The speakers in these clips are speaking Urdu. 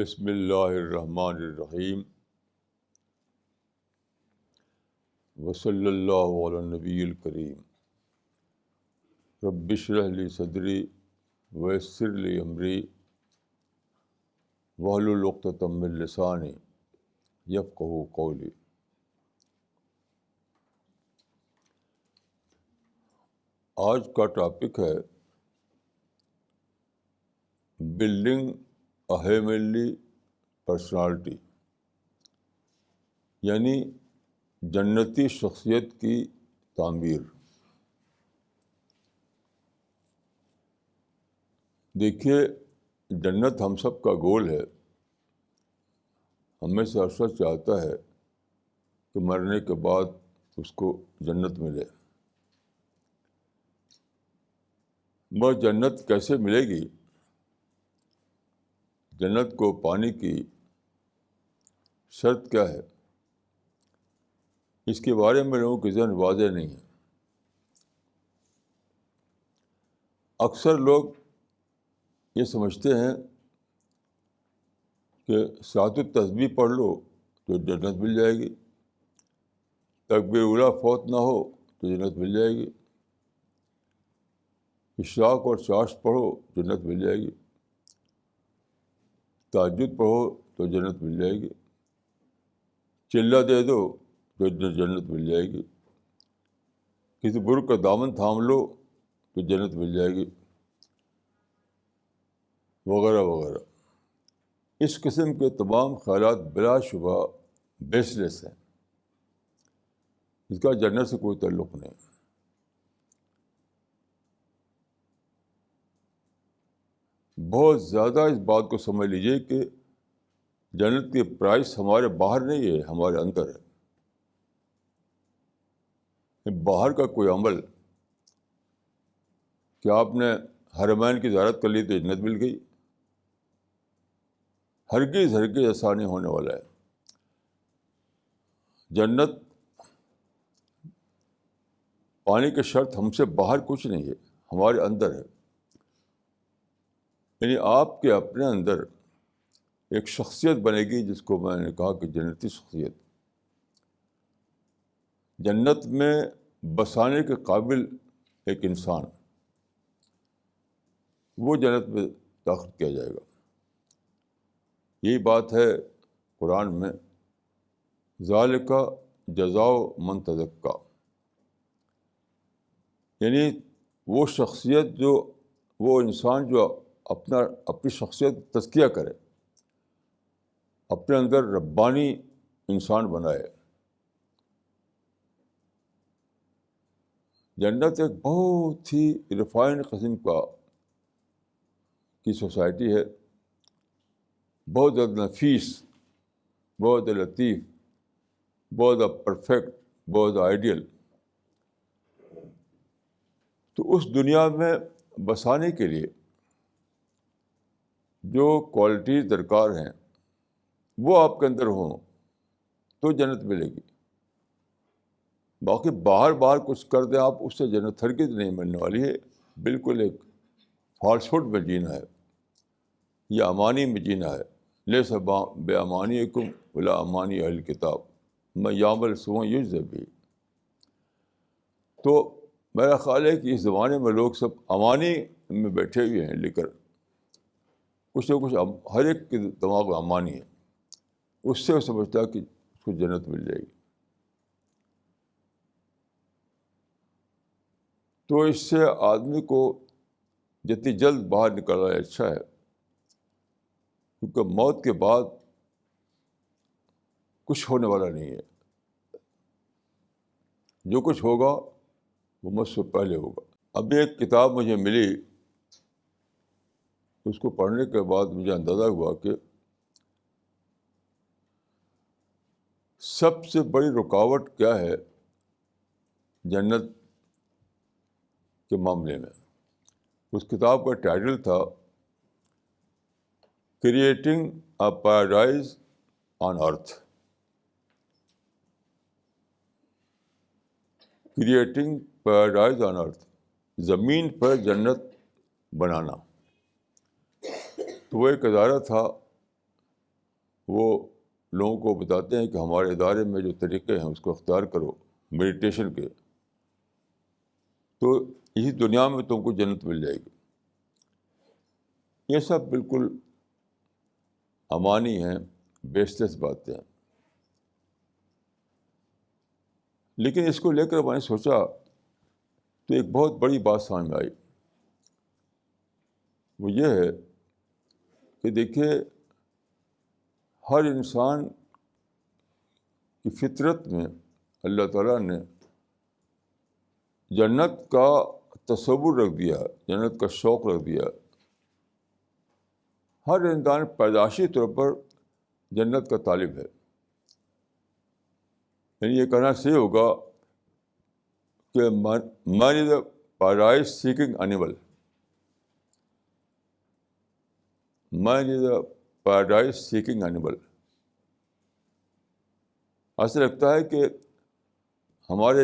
بسم اللہ الرحمن الرحیم وصلی اللہ علی النبی الکریم رب اشرح لی صدری ویسر لی امری واحلل عقدۃ من لسانی یفقہوا قولی۔ آج کا ٹاپک ہے بلڈنگ اے ہیونلی پرسنالٹی، یعنی جنتی شخصیت کی تعمیر۔ دیکھیے، جنت ہم سب کا گول ہے۔ ہمیں سے ہر شخص چاہتا ہے کہ مرنے کے بعد اس کو جنت ملے، مگر جنت کیسے ملے گی؟ جنت کو پانے کی شرط کیا ہے؟ اس کے بارے میں لوگوں کی ذہن واضح نہیں ہے۔ اکثر لوگ یہ سمجھتے ہیں کہ صلاۃ التسبیح پڑھ لو تو جنت مل جائے گی، تکبیر اولیٰ فوت نہ ہو تو جنت مل جائے گی، اشراق اور چاشت پڑھو جنت مل جائے گی، تہجد پڑھو تو جنت مل جائے گی، چلہ دے دو تو جنت مل جائے گی، کسی برک کا دامن تھام لو تو جنت مل جائے گی، وغیرہ وغیرہ۔ اس قسم کے تمام خیالات بلا شبہ بیس لیس ہیں، اس کا جنت سے کوئی تعلق نہیں۔ بہت زیادہ اس بات کو سمجھ لیجیے کہ جنت کی پرائس ہمارے باہر نہیں ہے، ہمارے اندر ہے۔ باہر کا کوئی عمل کہ آپ نے حرمین کی زیارت کر لی تو جنت مل گئی، ہرگز ہرگز ایسا نہیں ہونے والا ہے۔ جنت پانے کی شرط ہم سے باہر کچھ نہیں ہے، ہمارے اندر ہے۔ یعنی آپ کے اپنے اندر ایک شخصیت بنے گی جس کو میں نے کہا کہ جنتی شخصیت، جنت میں بسانے کے قابل ایک انسان، وہ جنت میں داخل کیا جائے گا۔ یہی بات ہے قرآن میں، ذالک جزاء من تزکیٰ، یعنی وہ شخصیت وہ انسان جو اپنی شخصیت تزکیہ کرے، اپنے اندر ربانی انسان بنائے۔ جنت ایک بہت ہی ریفائنڈ قسم کی سوسائٹی ہے، بہت زیادہ نفیس، بہت لطیف، بہت پرفیکٹ، بہت آئیڈیل۔ تو اس دنیا میں بسانے کے لیے جو کوالٹیز درکار ہیں وہ آپ کے اندر ہوں تو جنت ملے گی۔ باقی باہر کچھ کر دیں آپ، اس سے جنت ہرگز نہیں ملنے والی ہے۔ بالکل ایک فالسہوڈ میں جینا ہے، یا امانی میں جینا ہے۔ لیس بے امانیکم ولا امانی اہل کتاب من یعمل سوءا یجز بہ۔ تو میرا خیال ہے کہ اس زمانے میں لوگ سب امانی میں بیٹھے ہوئے ہیں، لے کر کچھ نہ کچھ، ہر ایک کے دماغ میں امانی ہے، اس سے وہ سمجھتا ہے کہ اس کو جنت مل جائے گی۔ تو اس سے آدمی کو جتنی جلد باہر نکلنا اچھا ہے، کیونکہ موت کے بعد کچھ ہونے والا نہیں ہے۔ جو کچھ ہوگا وہ مجھ سے پہلے ہوگا۔ ابھی ایک کتاب مجھے ملی، اس کو پڑھنے کے بعد مجھے اندازہ ہوا کہ سب سے بڑی رکاوٹ کیا ہے جنت کے معاملے میں۔ اس کتاب کا ٹائٹل تھا creating a paradise on earth, creating paradise on earth, زمین پر جنت بنانا۔ تو وہ ایک ادارہ تھا وہ لوگوں کو بتاتے ہیں کہ ہمارے ادارے میں جو طریقے ہیں اس کو اختیار کرو میڈیٹیشن کے، تو اسی دنیا میں تم کو جنت مل جائے گی. یہ سب بالکل امانی ہیں، بیس لیس باتیں ہیں. لیکن اس کو لے کر میں نے سوچا تو ایک بہت بڑی بات سمجھ میں آئی. وہ یہ ہے کہ دیکھیے، ہر انسان کی فطرت میں اللہ تعالیٰ نے جنت کا تصور رکھ دیا، جنت کا شوق رکھ دیا. ہر انسان پیدائشی طور پر جنت کا طالب ہے. یعنی یہ کہنا صحیح ہوگا کہ man is a paradise seeking animal. Man is a paradise seeking animal. ایسا لگتا ہے کہ ہمارا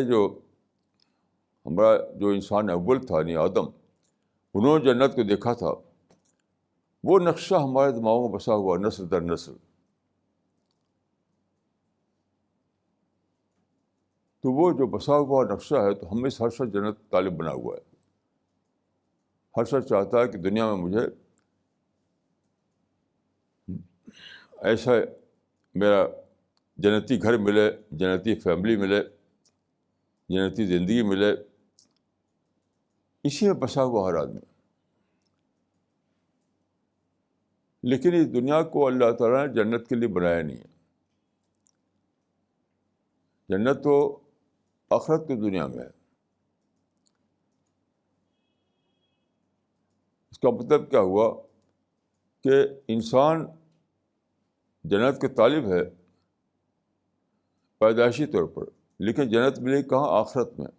جو انسان اول تھا یعنی آدم، انہوں نے جنت کو دیکھا تھا. وہ نقشہ ہمارے دماغوں میں بسا ہوا نسل در نسل. تو وہ جو بسا ہوا نقشہ ہے، تو ہم میں سے ہر شخص جنت طالب بنا ہوا ہے. ہر شخص چاہتا ہے کہ دنیا میں مجھے ایسا میرا جنتی گھر ملے، جنتی فیملی ملے، جنتی زندگی ملے. اسی میں بسا ہوا ہر آدمی. لیکن اس دنیا کو اللہ تعالیٰ نے جنت کے لیے بنایا نہیں ہے. جنت تو آخرت کی دنیا میں ہے. اس کا مطلب کیا ہوا کہ انسان جنت کے طالب ہے پیدائشی طور پر، لیکن جنت ملے کہاں؟ آخرت میں.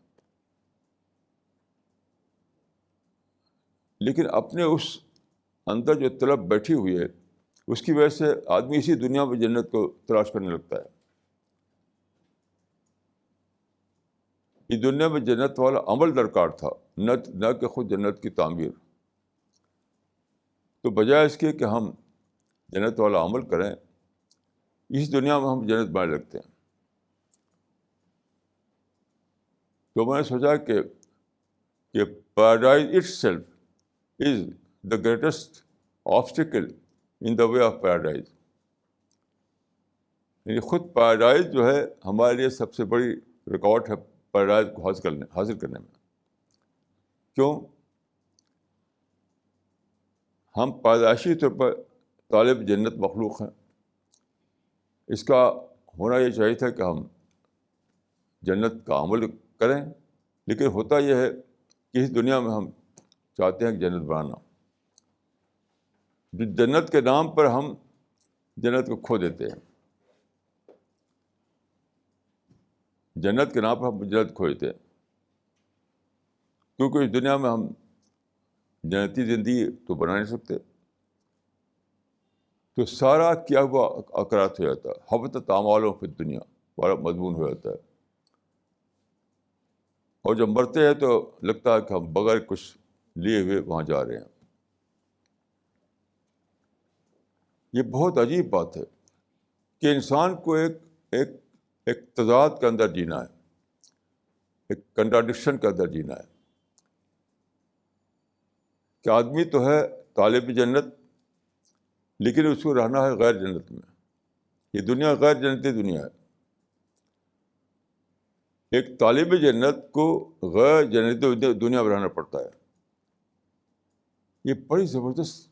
لیکن اپنے اس اندر جو طلب بیٹھی ہوئی ہے، اس کی وجہ سے آدمی اسی دنیا میں جنت کو تلاش کرنے لگتا ہے. اس دنیا میں جنت والا عمل درکار تھا، نہ کہ خود جنت کی تعمیر. تو بجائے اس کے کہ ہم جنت والا عمل کریں، اس دنیا میں ہم جنت بنانے لگتے ہیں. تو میں نے سوچا کہ paradise it self is the greatest obstacle in the way of paradise. یعنی خود پیراڈائز جو ہے ہمارے لیے سب سے بڑی رکاوٹ ہے پیراڈائز کو حاصل کرنے میں. کیوں؟ ہم پیدائشی طور پر طالب جنت مخلوق ہیں. اس کا ہونا یہ چاہیے تھا کہ ہم جنت کا عمل کریں، لیکن ہوتا یہ ہے کہ اس دنیا میں ہم چاہتے ہیں کہ جنت بنانا. جنت کے نام پر ہم جنت کو کھو دیتے ہیں. جنت کے نام پر ہم جنت کھو دیتے ہیں، کیونکہ اس دنیا میں ہم جنتی زندگی تو بنا نہیں سکتے. تو سارا کیا ہوا اقرات ہو جاتا ہے، حبطت اعمالهم فی الدنیا بڑا مضمون ہو جاتا ہے. اور جب مرتے ہیں تو لگتا ہے کہ ہم بغیر کچھ لیے ہوئے وہاں جا رہے ہیں. یہ بہت عجیب بات ہے کہ انسان کو ایک تضاد کے اندر جینا ہے، ایک کنٹراڈکشن کے اندر جینا ہے. کہ آدمی تو ہے طالب جنت، لیکن اس کو رہنا ہے غیر جنت میں. یہ دنیا غیر جنتی دنیا ہے. ایک طالب جنت کو غیر جنتی دنیا میں رہنا پڑتا ہے. یہ بڑی زبردست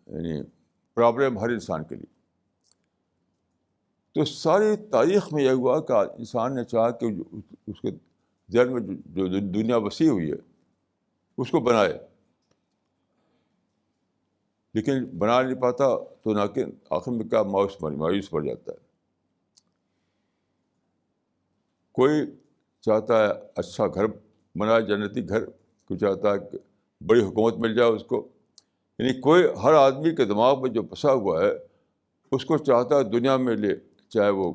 یعنی پرابلم ہر انسان کے لیے. تو ساری تاریخ میں یہ ہوا کہ انسان نے چاہا کہ اس کے ذہن میں جو دنیا وسیع ہوئی ہے اس کو بنائے، لیکن بنا نہیں پاتا. تو آخر میں کیا مایوس پڑ جاتا ہے. کوئی چاہتا ہے اچھا گھر بنائے، جنتی گھر. کوئی چاہتا ہے کہ بڑی حکومت مل جائے اس کو. یعنی ہر آدمی کے دماغ میں جو پھنسا ہوا ہے اس کو چاہتا ہے دنیا میں لے، چاہے وہ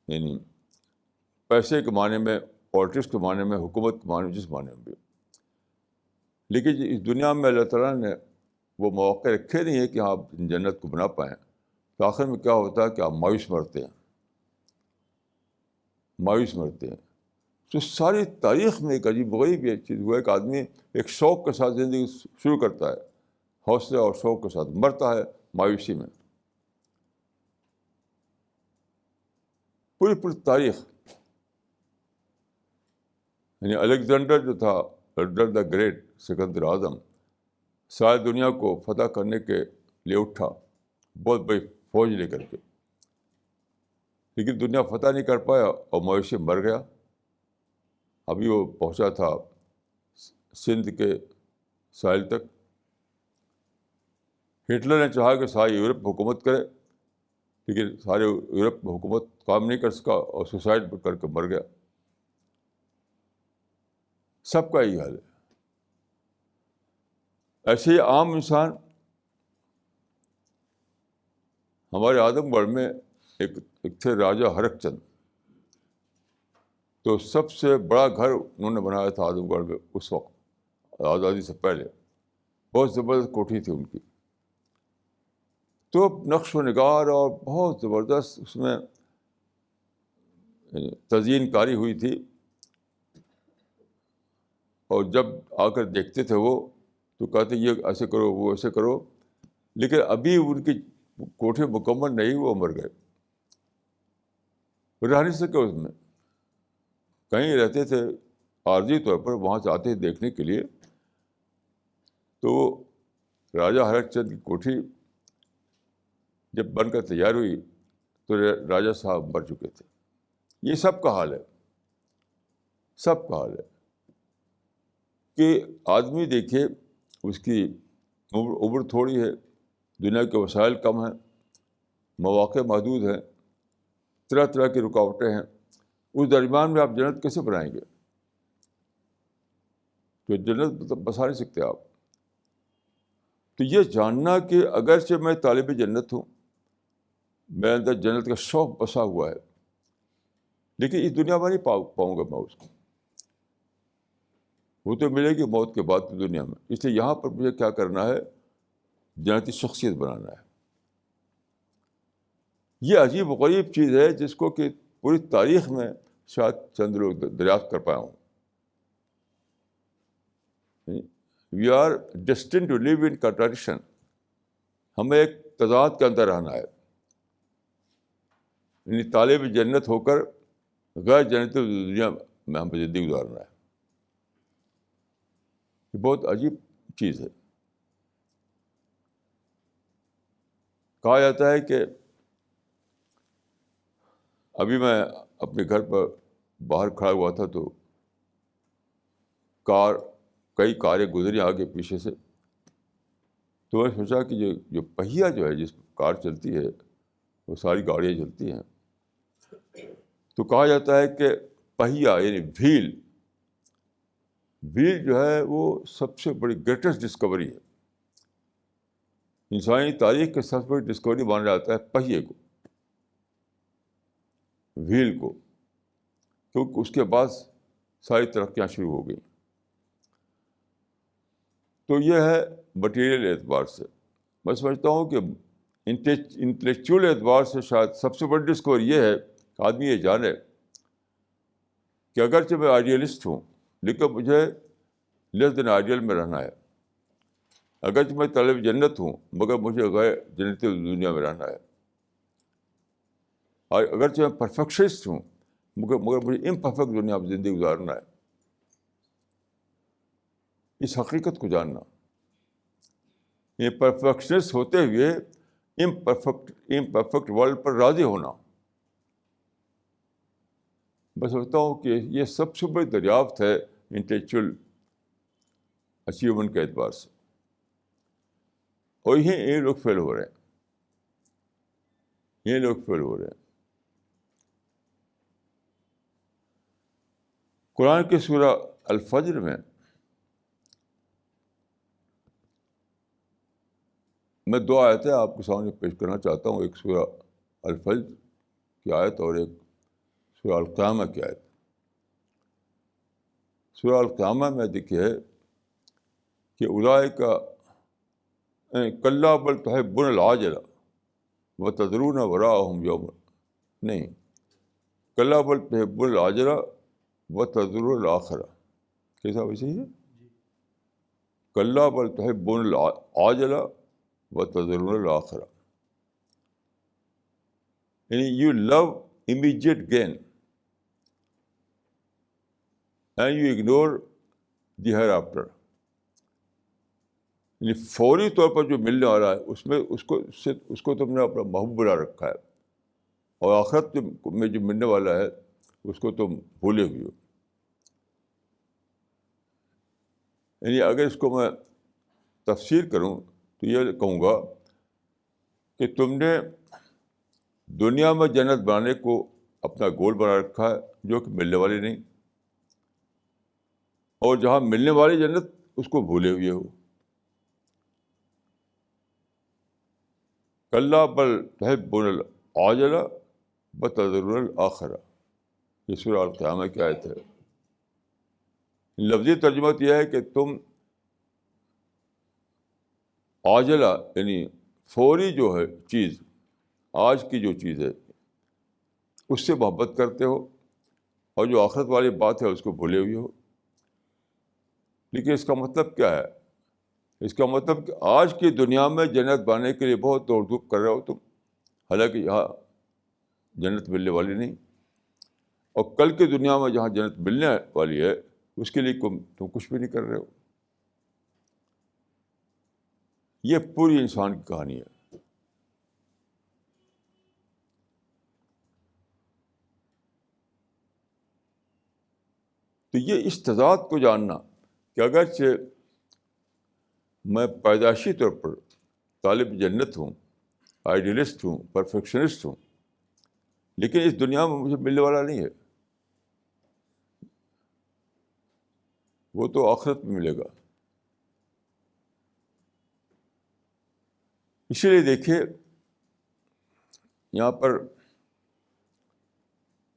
یعنی پیسے کے معنی میں، پالیٹکس کے معنی میں، حکومت کے معنی میں، جس معنی میں بھی. لیکن اس دنیا میں اللہ تعالیٰ نے وہ مواقع رکھے نہیں ہیں کہ آپ جنت کو بنا پائیں، تو آخر میں کیا ہوتا ہے کہ آپ مایوس مرتے ہیں، مایوس مرتے ہیں. تو ساری تاریخ میں ایک عجیب غریب یہ چیز ہوا ہے کہ آدمی ایک شوق کے ساتھ زندگی شروع کرتا ہے، حوصلے اور شوق کے ساتھ، مرتا ہے مایوسی میں. پوری تاریخ، یعنی الیگزینڈر جو تھا، الیگزینڈر دا گریٹ، سکندر اعظم، ساری دنیا کو فتح کرنے کے لیے اٹھا بہت بڑی فوج لے کر کے، لیکن دنیا فتح نہیں کر پایا اور مایوسی مر گیا. ابھی وہ پہنچا تھا سندھ کے ساحل تک. ہٹلر نے چاہا کہ ساری یورپ میں حکومت کرے، لیکن سارے یورپ میں حکومت کام نہیں کر سکا اور سوسائڈ کر کے مر گیا. سب کا یہی حال ہے. ایسے ہی عام انسان، ہمارے اعظم گڑھ میں ایک تھے راجا ہرک چند، تو سب سے بڑا گھر انہوں نے بنایا تھا اعظم گڑھ میں اس وقت، آزادی سے پہلے. بہت زبردست کوٹھی تھی ان کی، تو نقش و نگار اور بہت زبردست اس میں تزئین کاری ہوئی تھی. اور جب آ کر دیکھتے تھے وہ تو کہتے یہ ایسے کرو، وہ ایسے کرو، لیکن ابھی ان کی کوٹھی مکمل نہیں، وہ مر گئے، رہ نہیں سکے اس میں. کہیں رہتے تھے عارضی طور پر، وہاں سے آتے دیکھنے کے لیے. تو راجا ہرک چند کی کوٹھی جب بن کر تیار ہوئی تو راجا صاحب مر چکے تھے. یہ سب کا حال ہے، سب کا حال ہے کہ آدمی دیکھیے اس کی عمر تھوڑی ہے، دنیا کے وسائل کم ہیں، مواقع محدود ہیں، طرح طرح کی رکاوٹیں ہیں. اس درمیان میں آپ جنت کیسے بنائیں گے؟ تو جنت بسا نہیں سکتے آپ. تو یہ جاننا کہ اگرچہ میں طالب جنت ہوں، میرے اندر جنت کا شوق بسا ہوا ہے، لیکن اس دنیا میں نہیں پاؤں گا میں اس کو. وہ تو ملے گی موت کے بعد کی دنیا میں. اس لیے یہاں پر مجھے کیا کرنا ہے؟ جنتی شخصیت بنانا ہے. یہ عجیب و غریب چیز ہے جس کو کہ پوری تاریخ میں شاید چند لوگ دریافت کر پایا ہوں. We are destined to live in contradiction. ہمیں ایک تضاد کے اندر رہنا ہے، یعنی طالب جنت ہو کر غیر جنتی دنیا میں ہمیں زندگی گزارنا ہے. یہ بہت عجیب چیز ہے. کہا جاتا ہے کہ ابھی میں اپنے گھر پر باہر کھڑا ہوا تھا تو کئی کاریں گزری آگے پیچھے سے. تو میں سوچا کہ جو پہیا جو ہے، جس کار چلتی ہے، وہ ساری گاڑیاں چلتی ہیں. تو کہا جاتا ہے کہ پہیا یعنی وھیل جو ہے وہ سب سے بڑی گریٹسٹ ڈسکوری ہے. انسانی تاریخ کے سب سے بڑی ڈسکوری مانا جاتا ہے پہیے کو، وھیل کو، کیونکہ اس کے بعد ساری ترقیاں شروع ہو گئیں. تو یہ ہے مٹیریل اعتبار سے. میں سمجھتا ہوں کہ انٹلیکچوئل اعتبار سے شاید سب سے بڑی ڈسکوری یہ ہے کہ آدمی یہ جانے کہ اگرچہ میں آئیڈیلسٹ ہوں، لیکن مجھے لیس دین آئیڈیل میں رہنا ہے. اگرچہ میں طالب جنت ہوں، مگر مجھے غیر جنتی دنیا میں رہنا ہے. اور اگرچہ میں پرفیکشنسٹ ہوں، مگر مجھے امپرفیکٹ دنیا میں زندگی گزارنا ہے. اس حقیقت کو جاننا، یہ پرفیکشنسٹ ہوتے ہوئے امپرفیکٹ ورلڈ پر راضی ہونا. میں سمجھتا ہوں کہ یہ سب سے بڑی دریافت ہے انٹلیکچوئل اچیومنٹ کے اعتبار سے. اور یہ لوگ فیل ہو رہے ہیں، یہ لوگ فیل ہو رہے ہیں. قرآن کی سورہ الفجر میں میں دو آیتیں آپ کے سامنے پیش کرنا چاہتا ہوں. ایک سورہ الفجر کی آیت اور ایک سورہ القیامہ کی آیت. سورہ القیامہ میں دیکھیے کہ اولئک کلا بل تحبون العاجلہ وتذرون وراءہم یوما، نہیں، کلا بل تحبون العاجلہ وتذرون الآخرہ، کیسا ویسے ہی ہے، کلا بل تحبون العاجلہ وتذرون الآخرہ، یعنی you love immediate gain and you ignore the hereafter، یعنی فوری طور پر جو ملنے والا ہے اس کو تم نے اپنا محبوب بنا رکھا ہے، اور آخرت میں جو ملنے والا ہے اس کو تم بھولے ہوئے ہو۔ یعنی اگر اس کو میں تفسیر کروں تو یہ کہوں گا کہ تم نے دنیا میں جنت بنانے کو اپنا گول بنا رکھا ہے جو کہ ملنے والی نہیں، اور جہاں ملنے والی جنت اس کو بھولے ہوئے ہو۔ کلا بل تحبون العاجلہ وتذرون الآخرہ، یہ سورہ القیامہ کی آیت ہے۔ لفظی ترجمہ یہ ہے کہ تم عاجلہ یعنی فوری جو ہے چیز، آج کی جو چیز ہے اس سے محبت کرتے ہو، اور جو آخرت والی بات ہے اس کو بھولے ہوئے ہو۔ لیکن اس کا مطلب کیا ہے؟ اس کا مطلب کہ آج کی دنیا میں جنت پانے کے لیے بہت دوڑ دھوپ کر رہے ہو تم، حالانکہ یہاں جنت ملنے والی نہیں، اور کل کی دنیا میں جہاں جنت ملنے والی ہے اس کے لیے تم کچھ بھی نہیں کر رہے ہو۔ یہ پوری انسان کی کہانی ہے۔ تو یہ اس تضاد کو جاننا کہ اگرچہ میں پیدائشی طور پر طالب جنت ہوں، آئیڈیلسٹ ہوں، پرفیکشنسٹ ہوں، لیکن اس دنیا میں مجھے ملنے والا نہیں ہے، وہ تو آخرت میں ملے گا۔ اسی لیے دیکھیے یہاں پر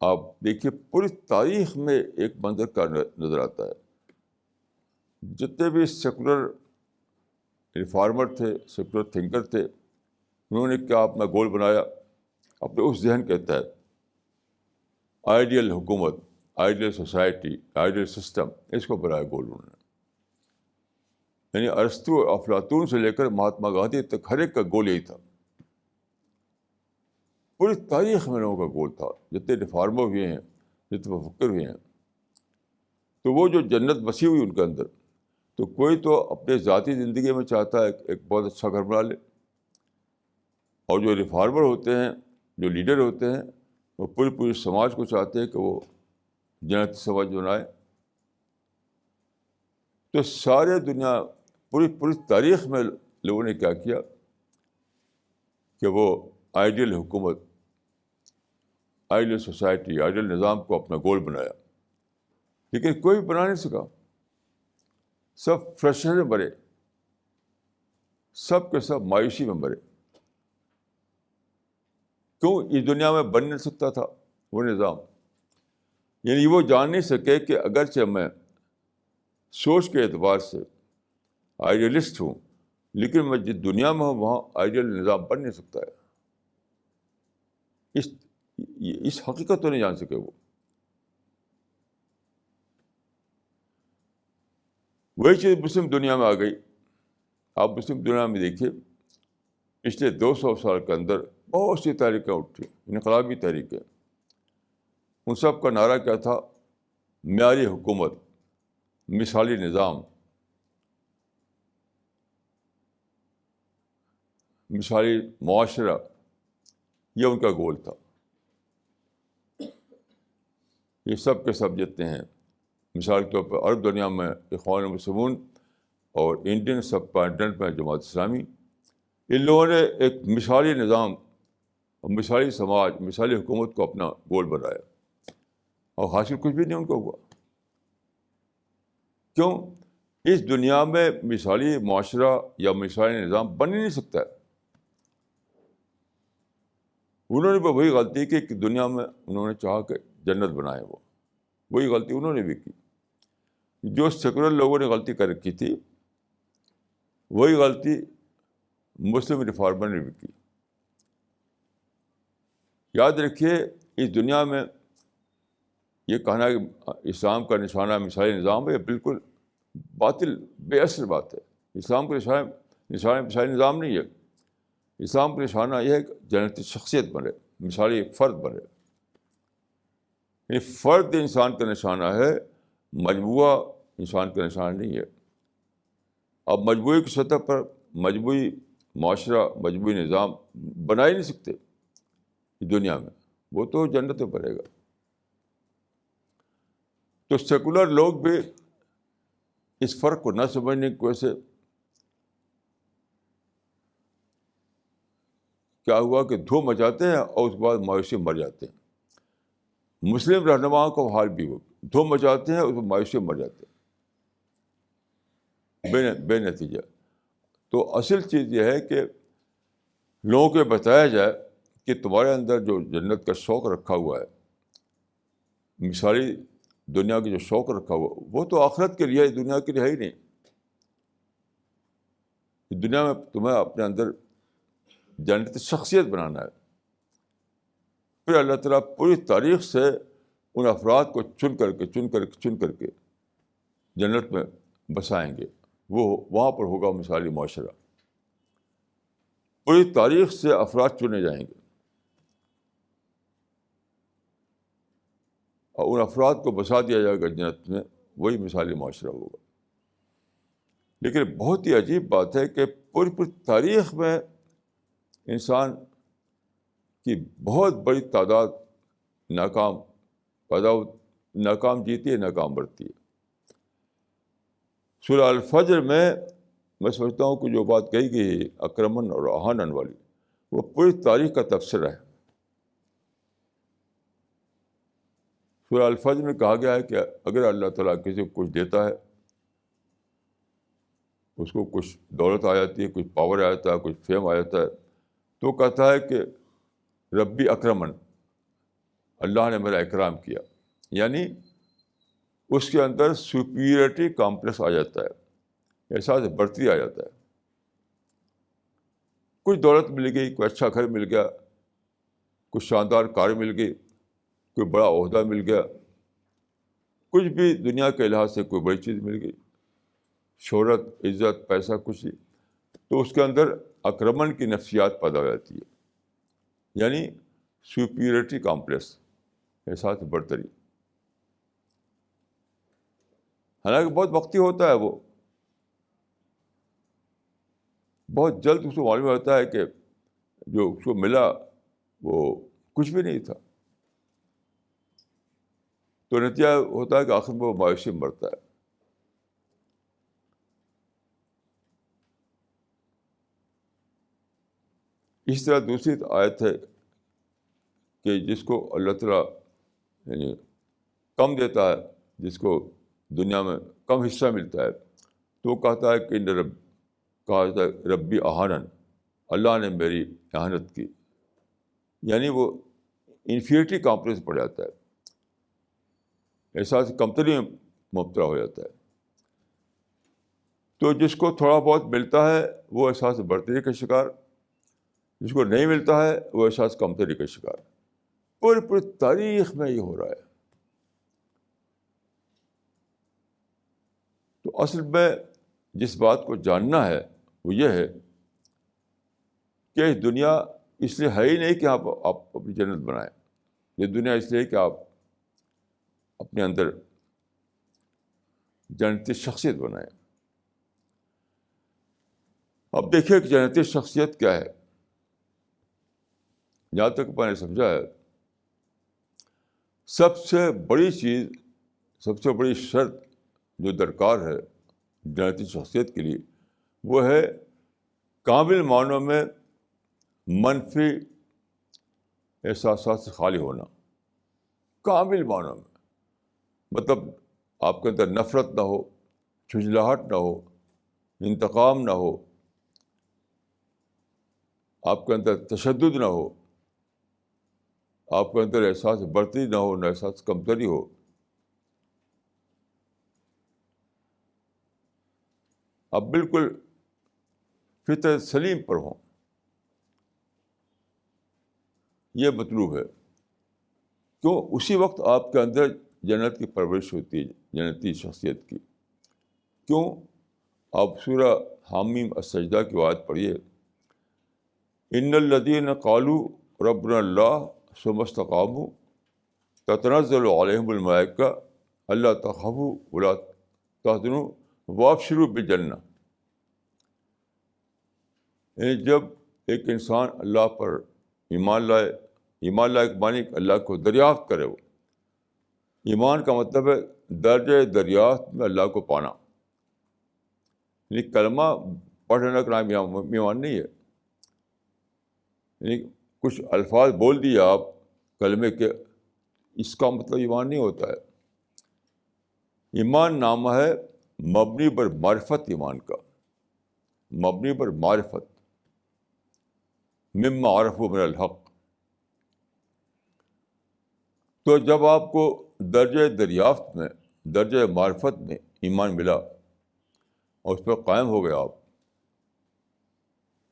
آپ دیکھیے پوری تاریخ میں ایک منظر کا نظر آتا ہے، جتنے بھی سیکولر ریفارمر تھے، سیکولر تھنکر تھے، انہوں نے کیا اپنا گول بنایا اپنے اس ذہن کے تحت، آئیڈیل حکومت، آئیڈیل سوسائٹی، آئیڈیل سسٹم، اس کو بنایا گول انہوں نے۔ یعنی ارسطو، افلاطون سے لے کر مہاتما گاندھی تک ہر ایک کا گول یہی تھا، پوری تاریخ میں لوگوں کا گول تھا، جتنے ریفارمر ہوئے ہیں، جتنے مفکر ہوئے ہیں، تو وہ جو جنت بسی ہوئی ان کے اندر، تو کوئی تو اپنے ذاتی زندگی میں چاہتا ہے ایک بہت اچھا گھر بنا لے، اور جو ریفارمر ہوتے ہیں، جو لیڈر ہوتے ہیں، وہ پوری سماج کو چاہتے ہیں کہ وہ جنت سماج بنائے۔ تو سارے دنیا پوری تاریخ میں لوگوں نے کیا کیا کہ وہ آئیڈیل حکومت، آئیڈیل سوسائٹی، آئیڈیل نظام کو اپنا گول بنایا، لیکن کوئی بنا نہیں سکا، سب فرسٹریشن میں مرے، سب کے سب مایوسی میں مرے۔ کیوں؟ اس دنیا میں بن نہیں سکتا تھا وہ نظام، یعنی وہ جان نہیں سکے کہ اگرچہ میں سوچ کے اعتبار سے آئیڈیلسٹ ہوں، لیکن میں جس دنیا میں ہوں وہاں آئیڈیل نظام بن نہیں سکتا ہے۔ اس حقیقت تو نہیں جان سکے وہ۔ وہی چیز مسلم دنیا میں آ گئی۔ آپ مسلم دنیا میں دیکھیے پچھلے 200 سال کے اندر بہت سی تحریکیں اٹھی، انقلابی تحریکیں، ان سب کا نعرہ کیا تھا؟ معیاری حکومت، مثالی نظام، مثالی معاشرہ، یہ ان کا گول تھا۔ یہ سب کے سب جتنے ہیں، مثال کے طور پر عرب دنیا میں اخوان المسلمون اور انڈین سب کانٹیننٹ میں جماعت اسلامی، ان لوگوں نے ایک مثالی نظام اور مثالی سماج، مثالی حکومت کو اپنا گول بنایا، اور حاصل کچھ بھی نہیں ان کو ہوا۔ کیوں؟ اس دنیا میں مثالی معاشرہ یا مثالی نظام بن ہی نہیں سکتا ہے۔ انہوں نے بھی وہی غلطی کی کہ دنیا میں انہوں نے چاہا کہ جنت بنائے، وہی غلطی انہوں نے بھی کی۔ جو سیکولر لوگوں نے غلطی کر رکھی تھی، وہی غلطی مسلم ریفارمر نے بھی کی. یاد رکھیے اس دنیا میں یہ کہنا کہ اسلام کا نشانہ مثالی نظام ہے، یہ بالکل باطل بے اثر بات ہے. اسلام کا نشانہ مثالی نظام نہیں ہے. اسلام کا نشانہ یہ ہے کہ جنتی شخصیت بنے، مثالی فرد بنے. یہ فرد انسان کا نشانہ ہے، مجموعہ انسان کا نشانہ نہیں ہے. اب مجموعی کی سطح پر مجموعی معاشرہ، مجموعی نظام بنا ہی نہیں سکتے دنیا میں، وہ تو جنت میں بنے گا. تو سیکولر لوگ بھی اس فرق کو نہ سمجھنے کی وجہ سے کیا ہوا کہ دھوم مچاتے ہیں اور اس کے بعد مایوسی مر جاتے ہیں. مسلم رہنماؤں کا حال بھی ہو، دھوم مچاتے ہیں اس میں مایوسی مر جاتے ہیں بے نتیجہ. تو اصل چیز یہ ہے کہ لوگوں کو بتایا جائے کہ تمہارے اندر جو جنت کا شوق رکھا ہوا ہے، مثالی دنیا کی جو شوق رکھا ہوا، وہ تو آخرت کے لیے ہے، دنیا کے لیے ہے ہی نہیں. دنیا میں تمہیں اپنے اندر جنت شخصیت بنانا ہے. پھر اللہ تعالیٰ پوری تاریخ سے ان افراد کو چن کر کے جنت میں بسائیں گے. وہ وہاں پر ہوگا مثالی معاشرہ. پوری تاریخ سے افراد چنے جائیں گے اور ان افراد کو بسا دیا جائے گا جنت میں. وہی مثالی معاشرہ ہوگا. لیکن بہت ہی عجیب بات ہے کہ پوری تاریخ میں انسان کی بہت بڑی تعداد ناکام جیتی ہے، ناکام بڑھتی ہے. سورہ الفجر میں سمجھتا ہوں کہ جو بات کہی گئی ہے اکرمن اور احانن والی، وہ پوری تاریخ کا تبصرہ ہے. سورہ الفجر میں کہا گیا ہے کہ اگر اللہ تعالیٰ کسی کو کچھ دیتا ہے، اس کو کچھ دولت آ جاتی ہے، کچھ پاور آ جاتا ہے، کچھ فیم آ جاتا ہے، تو کہتا ہے کہ ربی اکرمن، اللہ نے میرا اکرام کیا. یعنی اس کے اندر سپیریٹی کمپلیکس آ جاتا ہے، احساس برتری آ جاتا ہے. کچھ دولت مل گئی، کوئی اچھا گھر مل گیا، کچھ شاندار کار مل گئی، کوئی بڑا عہدہ مل گیا، کچھ بھی دنیا کے لحاظ سے کوئی بڑی چیز مل گئی، شہرت، عزت، پیسہ، کچھ ہی، تو اس کے اندر اکرمن کی نفسیات پیدا ہو جاتی ہے. یعنی سپیریٹی کمپلیکس، احساس برتری. حالانکہ بہت وقتی ہوتا ہے، وہ بہت جلد اس کو معلوم ہوتا ہے کہ جو اس کو ملا وہ کچھ بھی نہیں تھا. تو نتیجہ ہوتا ہے کہ آخر میں وہ مایوسی مرتا ہے. اس طرح دوسری آیت ہے کہ جس کو اللہ تعالیٰ یعنی کم دیتا ہے، جس کو دنیا میں کم حصہ ملتا ہے، تو وہ کہتا ہے کہ کہا جاتا ہے ربی احانن، اللہ نے میری احانت کی. یعنی وہ انفیریٹی کمپلیکس پڑ جاتا ہے، احساس کمتری میں مبتلا ہو جاتا ہے. تو جس کو تھوڑا بہت ملتا ہے وہ احساس برتری کا شکار، جس کو نہیں ملتا ہے وہ احساس کمتری کا شکار. پوری تاریخ میں یہ ہو رہا ہے. تو اصل میں جس بات کو جاننا ہے وہ یہ ہے کہ یہ دنیا اس لیے ہے ہی نہیں کہ آپ اپنی جنت بنائیں. یہ دنیا اس لیے کہ آپ اپنے اندر جنتی شخصیت بنائیں. اب دیکھیے کہ جنتی شخصیت کیا ہے. جہاں تک میں نے سمجھا ہے، سب سے بڑی چیز، سب سے بڑی شرط جو درکار ہے جنتی شخصیت کے لیے، وہ ہے کامل معنوں میں منفی احساسات سے خالی ہونا. کامل معنوں میں مطلب آپ کے اندر نفرت نہ ہو، جھنجھلاہٹ نہ ہو، انتقام نہ ہو، آپ کے اندر تشدد نہ ہو، آپ کے اندر احساس برتری نہ ہو، نہ احساس کمتری ہو. اب بالکل فطرت سلیم پر ہوں. یہ مطلوب ہے. کیوں؟ اسی وقت آپ کے اندر جنت کی پرورش ہوتی ہے, جنتی شخصیت کی. کیوں؟ آپ سورہ حامیم السجدہ کی آیت پڑھیے. ان الذین قالوا ربنا اللہ ثم استقاموا تتنزل علیہم الملائکہ الا تخافوا ولا تحزنوا وابشروا بالجنہ. یعنی جب ایک انسان اللہ پر ایمان لائے ایک معنی اللہ کو دریافت کرے. وہ ایمان کا مطلب ہے درجہ دریافت میں اللہ کو پانا. یعنی کلمہ پڑھ لینا کا نام ایمان نہیں ہے. یعنی کچھ الفاظ بول دیے آپ کلمے کے, اس کا مطلب ایمان نہیں ہوتا ہے. ایمان نامہ ہے مبنی پر معرفت ایمان کا, مبنی پر معرفت, مما عرفوا من الحق. تو جب آپ کو درجہ دریافت میں, درجہ معرفت میں ایمان ملا اور اس پر قائم ہو گئے آپ,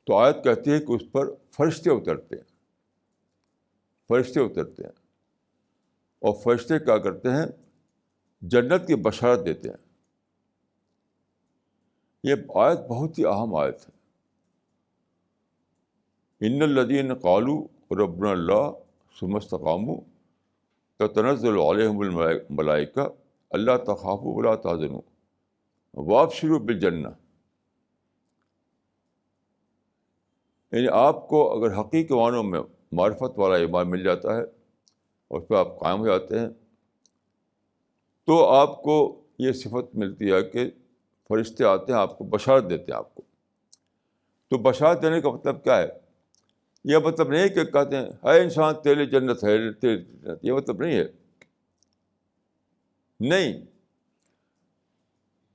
تو آیت کہتی ہے کہ اس پر فرشتے اترتے ہیں. فرشتے اترتے ہیں اور فرشتے کیا کرتے ہیں؟ جنت کی بشارت دیتے ہیں. یہ آیت بہت ہی اہم آیت ہے. ان الذین قالوا ربنا اللہ ثم استقاموا تتنزل علیہم الملائکہ الا تخافوا ولا تحزنوا وابشروا بالجنہ. یعنی آپ کو اگر حقیقی معنوں میں معرفت والا ایمان مل جاتا ہے اور اس پہ آپ قائم ہو جاتے ہیں, تو آپ کو یہ صفت ملتی ہے کہ فرشتے آتے ہیں, آپ کو بشارت دیتے ہیں آپ کو. تو بشارت دینے کا مطلب کیا ہے؟ یہ مطلب نہیں کہ کہتے ہیں اے انسان تیرے جنت ہے, تیرے جنت, یہ مطلب نہیں ہے. نہیں,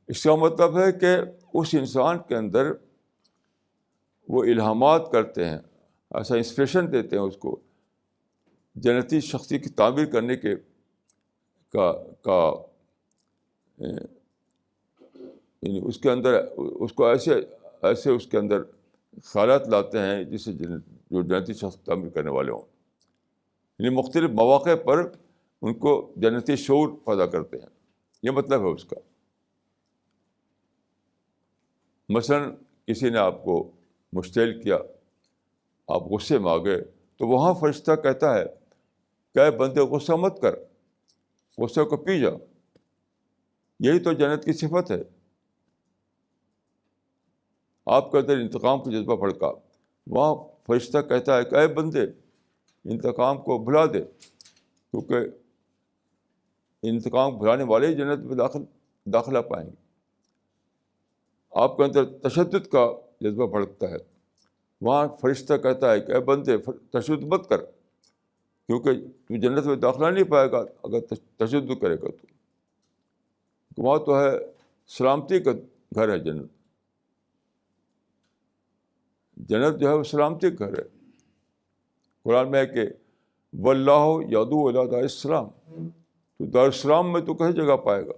اس کا مطلب ہے کہ اس انسان کے اندر وہ الہامات کرتے ہیں, ایسا انسپریشن دیتے ہیں اس کو جنتی شخصی کی تعبیر کرنے کے کا یعنی اس کے اندر اس کو ایسے اس کے اندر خیالات لاتے ہیں جسے جو جنتی شخص تعمیر کرنے والے ہوں. یعنی مختلف مواقع پر ان کو جنتی شعور پیدا کرتے ہیں. یہ مطلب ہے اس کا. مثلاً کسی نے آپ کو مشتعل کیا, آپ غصے میں آ گئے, تو وہاں فرشتہ کہتا ہے کہ اے بندے غصہ مت کر, غصے کو پی جا. یہی تو جنت کی صفت ہے. آپ کے اندر انتقام کا جذبہ بھڑکا, وہاں فرشتہ کہتا ہے کہ اے بندے انتقام کو بھلا دے, کیونکہ انتقام بھلانے والے ہی جنت میں داخلہ پائیں گے. آپ کے اندر تشدد کا جذبہ بھڑکتا ہے, وہاں فرشتہ کہتا ہے کہ اے بندے تشدد مت کر, کیونکہ تو جنت میں داخلہ نہیں پائے گا اگر تشدد کرے گا. تو وہاں تو ہے سلامتی کا گھر ہے جنت. جنت جو ہے وہ سلامتی کا گھر ہے. قرآن میں ہے کہ واللہ یدعو الی دار السلام, تو دار السلام میں تو کہیں جگہ پائے گا.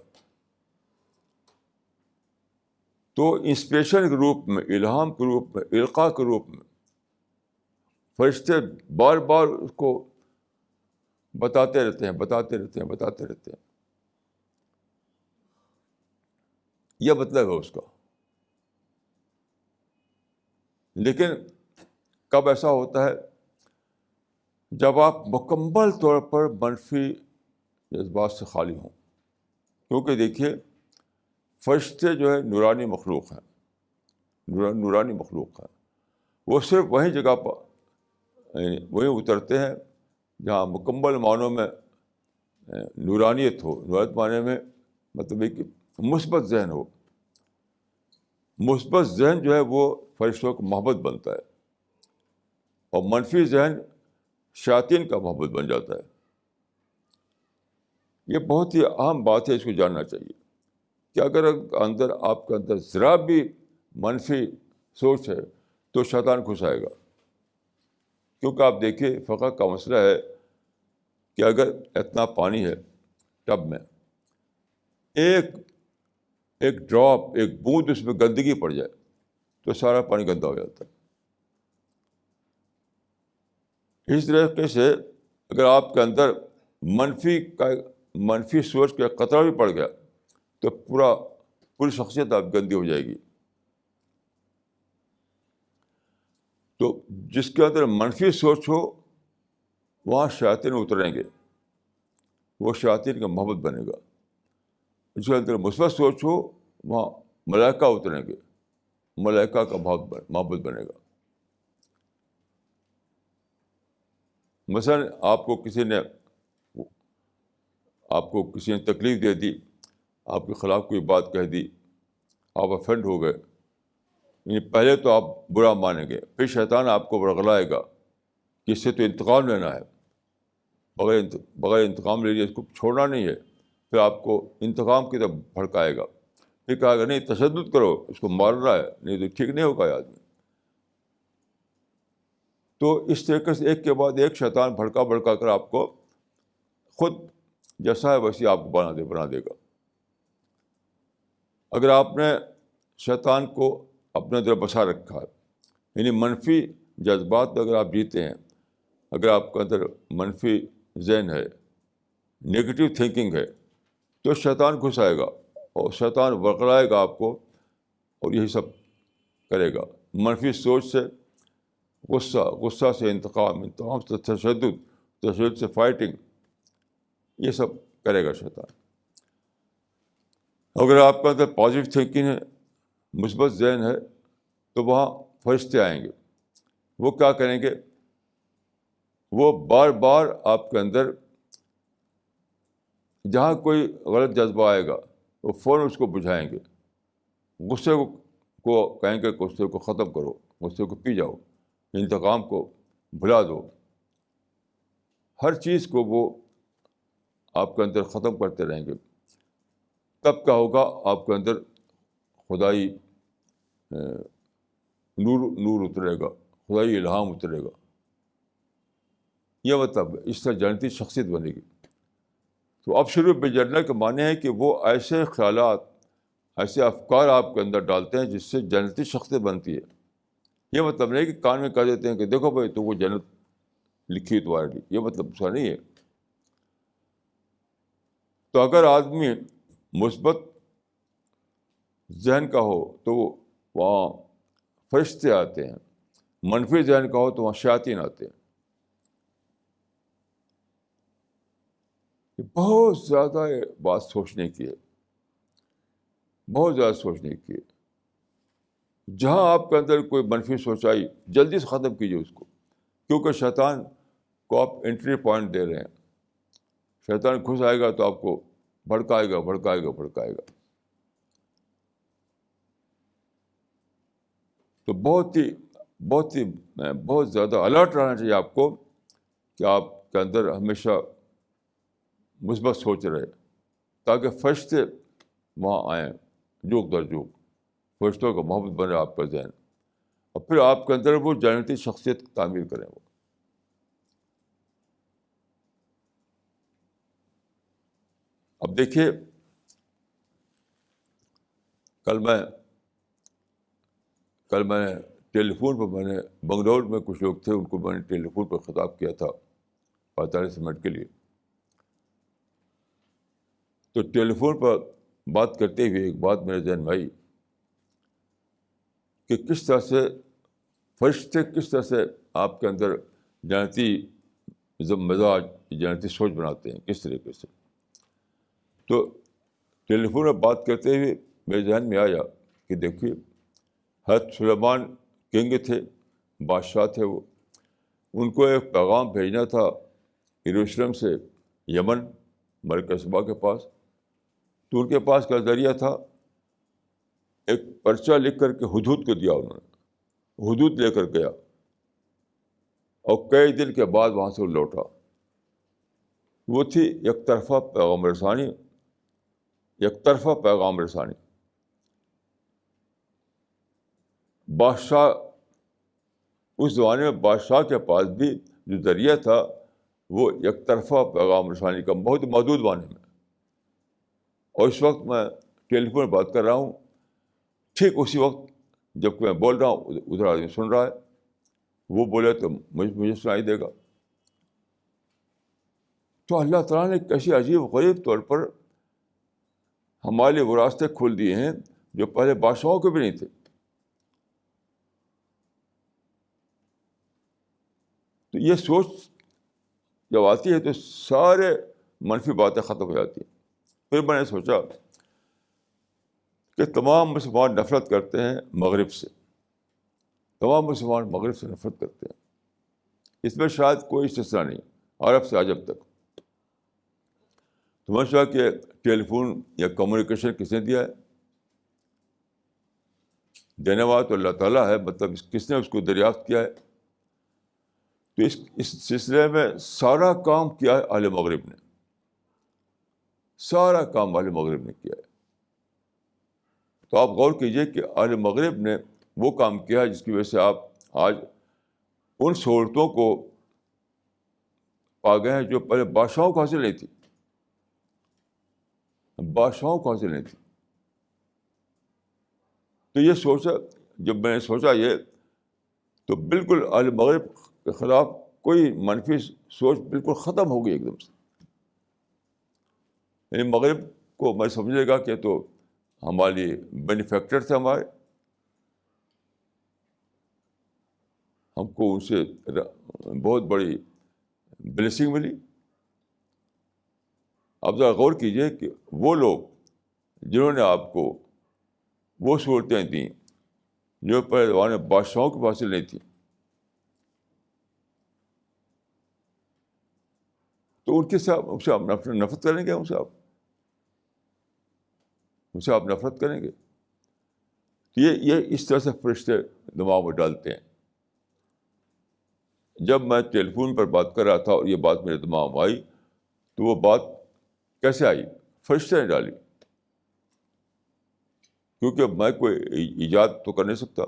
تو انسپریشن کے روپ میں, الہام کے روپ میں, القاء کے روپ میں فرشتے بار بار اس کو بتاتے رہتے ہیں. یہ مطلب ہے اس کا. لیکن کب ایسا ہوتا ہے؟ جب آپ مکمل طور پر منفی جذبات سے خالی ہوں. کیونکہ دیکھیے فرشتے جو ہے نورانی مخلوق ہیں, نورانی مخلوق ہیں. وہ صرف وہیں جگہ پر وہیں اترتے ہیں جہاں مکمل معنوں میں نورانیت ہو. نورانیت معنی میں مطلب ہے کہ مثبت ذہن ہو. مثبت ذہن جو ہے وہ فرشتوں کا محبت بنتا ہے, اور منفی ذہن شیاطین کا محبت بن جاتا ہے. یہ بہت ہی اہم بات ہے, اس کو جاننا چاہیے کہ اگر آپ کے اندر ذرا بھی منفی سوچ ہے تو شیطان گھس آئے گا. کیونکہ آپ دیکھیے فقہ کا مسئلہ ہے کہ اگر اتنا پانی ہے ٹب میں, ایک ڈراپ, ایک بوند اس میں گندگی پڑ جائے تو سارا پانی گندا ہو جاتا ہے. اس طریقے سے اگر آپ کے اندر منفی سوچ کا قطرہ بھی پڑ گیا تو پوری شخصیت آپ گندی ہو جائے گی. تو جس کے اندر منفی سوچ ہو وہاں شیاطین اتریں گے, وہ شیاطین کا محبت بنے گا. جس کے اندر مثبت سوچ ہو وہاں ملائکہ اتریں گے, ملائکہ کا محبت بنے گا. مثلاً آپ کو کسی نے تکلیف دے دی, آپ کے خلاف کوئی بات کہہ دی, آپ افینڈ ہو گئے. پہلے تو آپ برا مانیں گے, پھر شیطان آپ کو برگلائے گا کہ اس سے تو انتقام لینا ہے, بغیر انتقام لے لیے اس کو چھوڑنا نہیں ہے. پھر آپ کو انتقام کی طرف بھڑکائے گا, پھر کہے گا نہیں تشدد کرو, اس کو مارنا ہے, نہیں تو ٹھیک نہیں ہوگا آدمی. تو اس طریقے سے ایک کے بعد ایک شیطان بھڑکا کر آپ کو خود جیسا ہے ویسے آپ کو بنا دے گا. اگر آپ نے شیطان کو اپنے اندر بسا رکھا ہے, یعنی منفی جذبات میں اگر آپ جیتے ہیں, اگر آپ کے اندر منفی ذہن ہے, نگیٹو تھنکنگ ہے, تو شیطان گھس آئے گا اور شیطان ورگلائے گا آپ کو اور یہی سب کرے گا. منفی سوچ سے غصہ سے انتقام سے تشدد سے فائٹنگ, یہ سب کرے گا شیطان. اگر آپ کا اندر پازیٹیو تھنکنگ ہے, مثبت ذہن ہے, تو وہاں فرشتے آئیں گے. وہ کیا کریں گے؟ وہ بار بار آپ کے اندر جہاں کوئی غلط جذبہ آئے گا وہ فوراً اس کو بجھائیں گے. غصے کو کہیں گے غصے کو ختم کرو, غصے کو پی جاؤ, انتقام کو بھلا دو. ہر چیز کو وہ آپ کے اندر ختم کرتے رہیں گے. تب کیا ہوگا؟ آپ کے اندر خدائی نور اترے گا, خدائی الہام اترے گا. یہ مطلب اس سے جنتی شخصیت بنے گی. تو اب شروع بجرنا کے معنی ہے کہ وہ ایسے خیالات, ایسے افکار آپ کے اندر ڈالتے ہیں جس سے جنتی شخصیت بنتی ہے. یہ مطلب نہیں کہ کان میں کہہ دیتے ہیں کہ دیکھو بھائی تو وہ جنت لکھی تمہارے لیے, یہ مطلب اس کا نہیں ہے. تو اگر آدمی مثبت ذہن کا ہو تو وہاں فرشتے آتے ہیں, منفی ذہن کا ہو تو وہاں شیاطین آتے ہیں. بہت زیادہ بات سوچنے کی ہے, بہت زیادہ سوچنے کی ہے. جہاں آپ کے اندر کوئی منفی سوچ آئی جلدی سے ختم کیجیے اس کو, کیونکہ شیطان کو آپ انٹری پوائنٹ دے رہے ہیں. شیطان گھس آئے گا تو آپ کو بھڑکائے گا. تو بہت زیادہ الرٹ رہنا چاہیے آپ کو کہ آپ کے اندر ہمیشہ مثبت سوچ رہے, تاکہ فرشتے وہاں آئیں جوک در جوک, فرشتوں کا محبت بنے آپ کا ذہن, اور پھر آپ کے اندر وہ جنتی شخصیت کی تعمیر کریں. وہ اب دیکھیے, کل میں نے ٹیلی فون پر, میں نے بنگلور میں کچھ لوگ تھے, ان کو میں نے ٹیلی فون پر خطاب کیا تھا 45 منٹ کے لیے. تو ٹیلی فون پر بات کرتے ہوئے ایک بات میرے ذہن میں آئی کہ کس طرح سے فرشتے کس طرح سے آپ کے اندر جنتی مزاج, جنتی سوچ بناتے ہیں, کس طریقے سے. تو ٹیلی فون پر بات کرتے ہوئے میرے ذہن میں آیا کہ دیکھیے, حضرت سلیمان کنگ تھے, بادشاہ تھے وہ, ان کو ایک پیغام بھیجنا تھا یروشلم سے یمن ملکہ سبا کے پاس. تو ان کے پاس کا ذریعہ تھا, ایک پرچہ لکھ کر کے ہدہد کو دیا انہوں نے, ہدہد لے کر گیا اور کئی دن کے بعد وہاں سے لوٹا. وہ تھی یک طرفہ پیغام رسانی. بادشاہ, اس زمانے میں بادشاہ کے پاس بھی جو ذریعہ تھا وہ یک طرفہ پیغام رسانی کا بہت محدود معنی میں. اور اس وقت میں ٹیلی فون پر بات کر رہا ہوں, ٹھیک اسی وقت جب کہ میں بول رہا ہوں ادھر آدمی سن رہا ہے, وہ بولے تو مجھے سنائی دے گا. تو اللہ تعالیٰ نے کیسی عجیب غریب طور پر ہمارے لیے وہ راستے کھول دیے ہیں جو پہلے بادشاہوں کے بھی نہیں تھے. تو یہ سوچ جب آتی ہے تو سارے منفی باتیں ختم ہو جاتی ہیں. پھر میں نے سوچا کہ تمام مسلمان نفرت کرتے ہیں مغرب سے, تمام مسلمان مغرب سے نفرت کرتے ہیں. اس میں شاید کوئی استثنا نہیں, عرب سے عجب تک. تو میں سوچا کہ ٹیلی فون یا کمیونیکیشن کس نے دیا ہے؟ دینے والا تو اللہ تعالیٰ ہے, مطلب کس نے اس کو دریافت کیا ہے؟ تو اس سلسلے میں سارا کام کیا ہے اہل مغرب نے, سارا کام اہل مغرب نے کیا ہے. تو آپ غور کیجئے کہ اہل مغرب نے وہ کام کیا ہے جس کی وجہ سے آپ آج ان سہولتوں کو پا گئے ہیں جو پہلے بادشاہوں کو حاصل نہیں تھی, بادشاہوں کو حاصل نہیں تھی. تو یہ سوچا, جب میں نے سوچا یہ, تو بالکل اہل مغرب کے خلاف کوئی منفی سوچ بالکل ختم ہو گئی ایک دم سے. یعنی مغرب کو میں سمجھے گا کہ تو ہمارے بینیفیکٹر تھے, ہمارے, ہم کو ان سے بہت بڑی بلیسنگ ملی. آپ ذرا غور کیجیے کہ وہ لوگ جنہوں نے آپ کو وہ سہولتیں دیں جو پہلے زمانے میں بادشاہوں کے حاصل نہیں تھیں, تو ان سے آپ نفرت کریں گے, ان سے آپ نفرت کریں گے. یہ اس طرح سے فرشتے دماغ میں ڈالتے ہیں. جب میں ٹیلی فون پر بات کر رہا تھا اور یہ بات میرے دماغ میں آئی, تو وہ بات کیسے آئی؟ فرشتے نے ڈالی. کیونکہ میں کوئی ایجاد تو کر نہیں سکتا,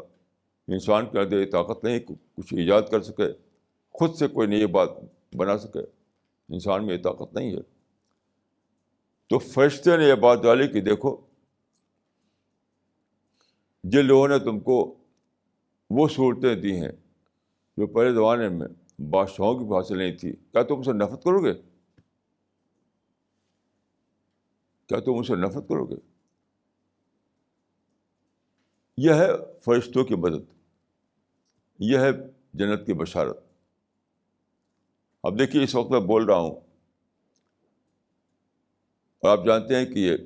انسان کے اندر یہ طاقت نہیں کہ کچھ ایجاد کر سکے, خود سے کوئی نئی بات بنا سکے, انسان میں یہ طاقت نہیں ہے. تو فرشتے نے یہ بات ڈالی کہ دیکھو, جن لوگوں نے تم کو وہ سہولتیں دی ہیں جو پہلے زمانے میں بادشاہوں کی بھی حاصل نہیں تھی, کیا تم اسے نفرت کرو گے؟ کیا تم اسے نفرت کرو گے؟ یہ ہے فرشتوں کی مدد, یہ ہے جنت کی بشارت. اب دیکھیے, اس وقت میں بول رہا ہوں اور آپ جانتے ہیں کہ یہ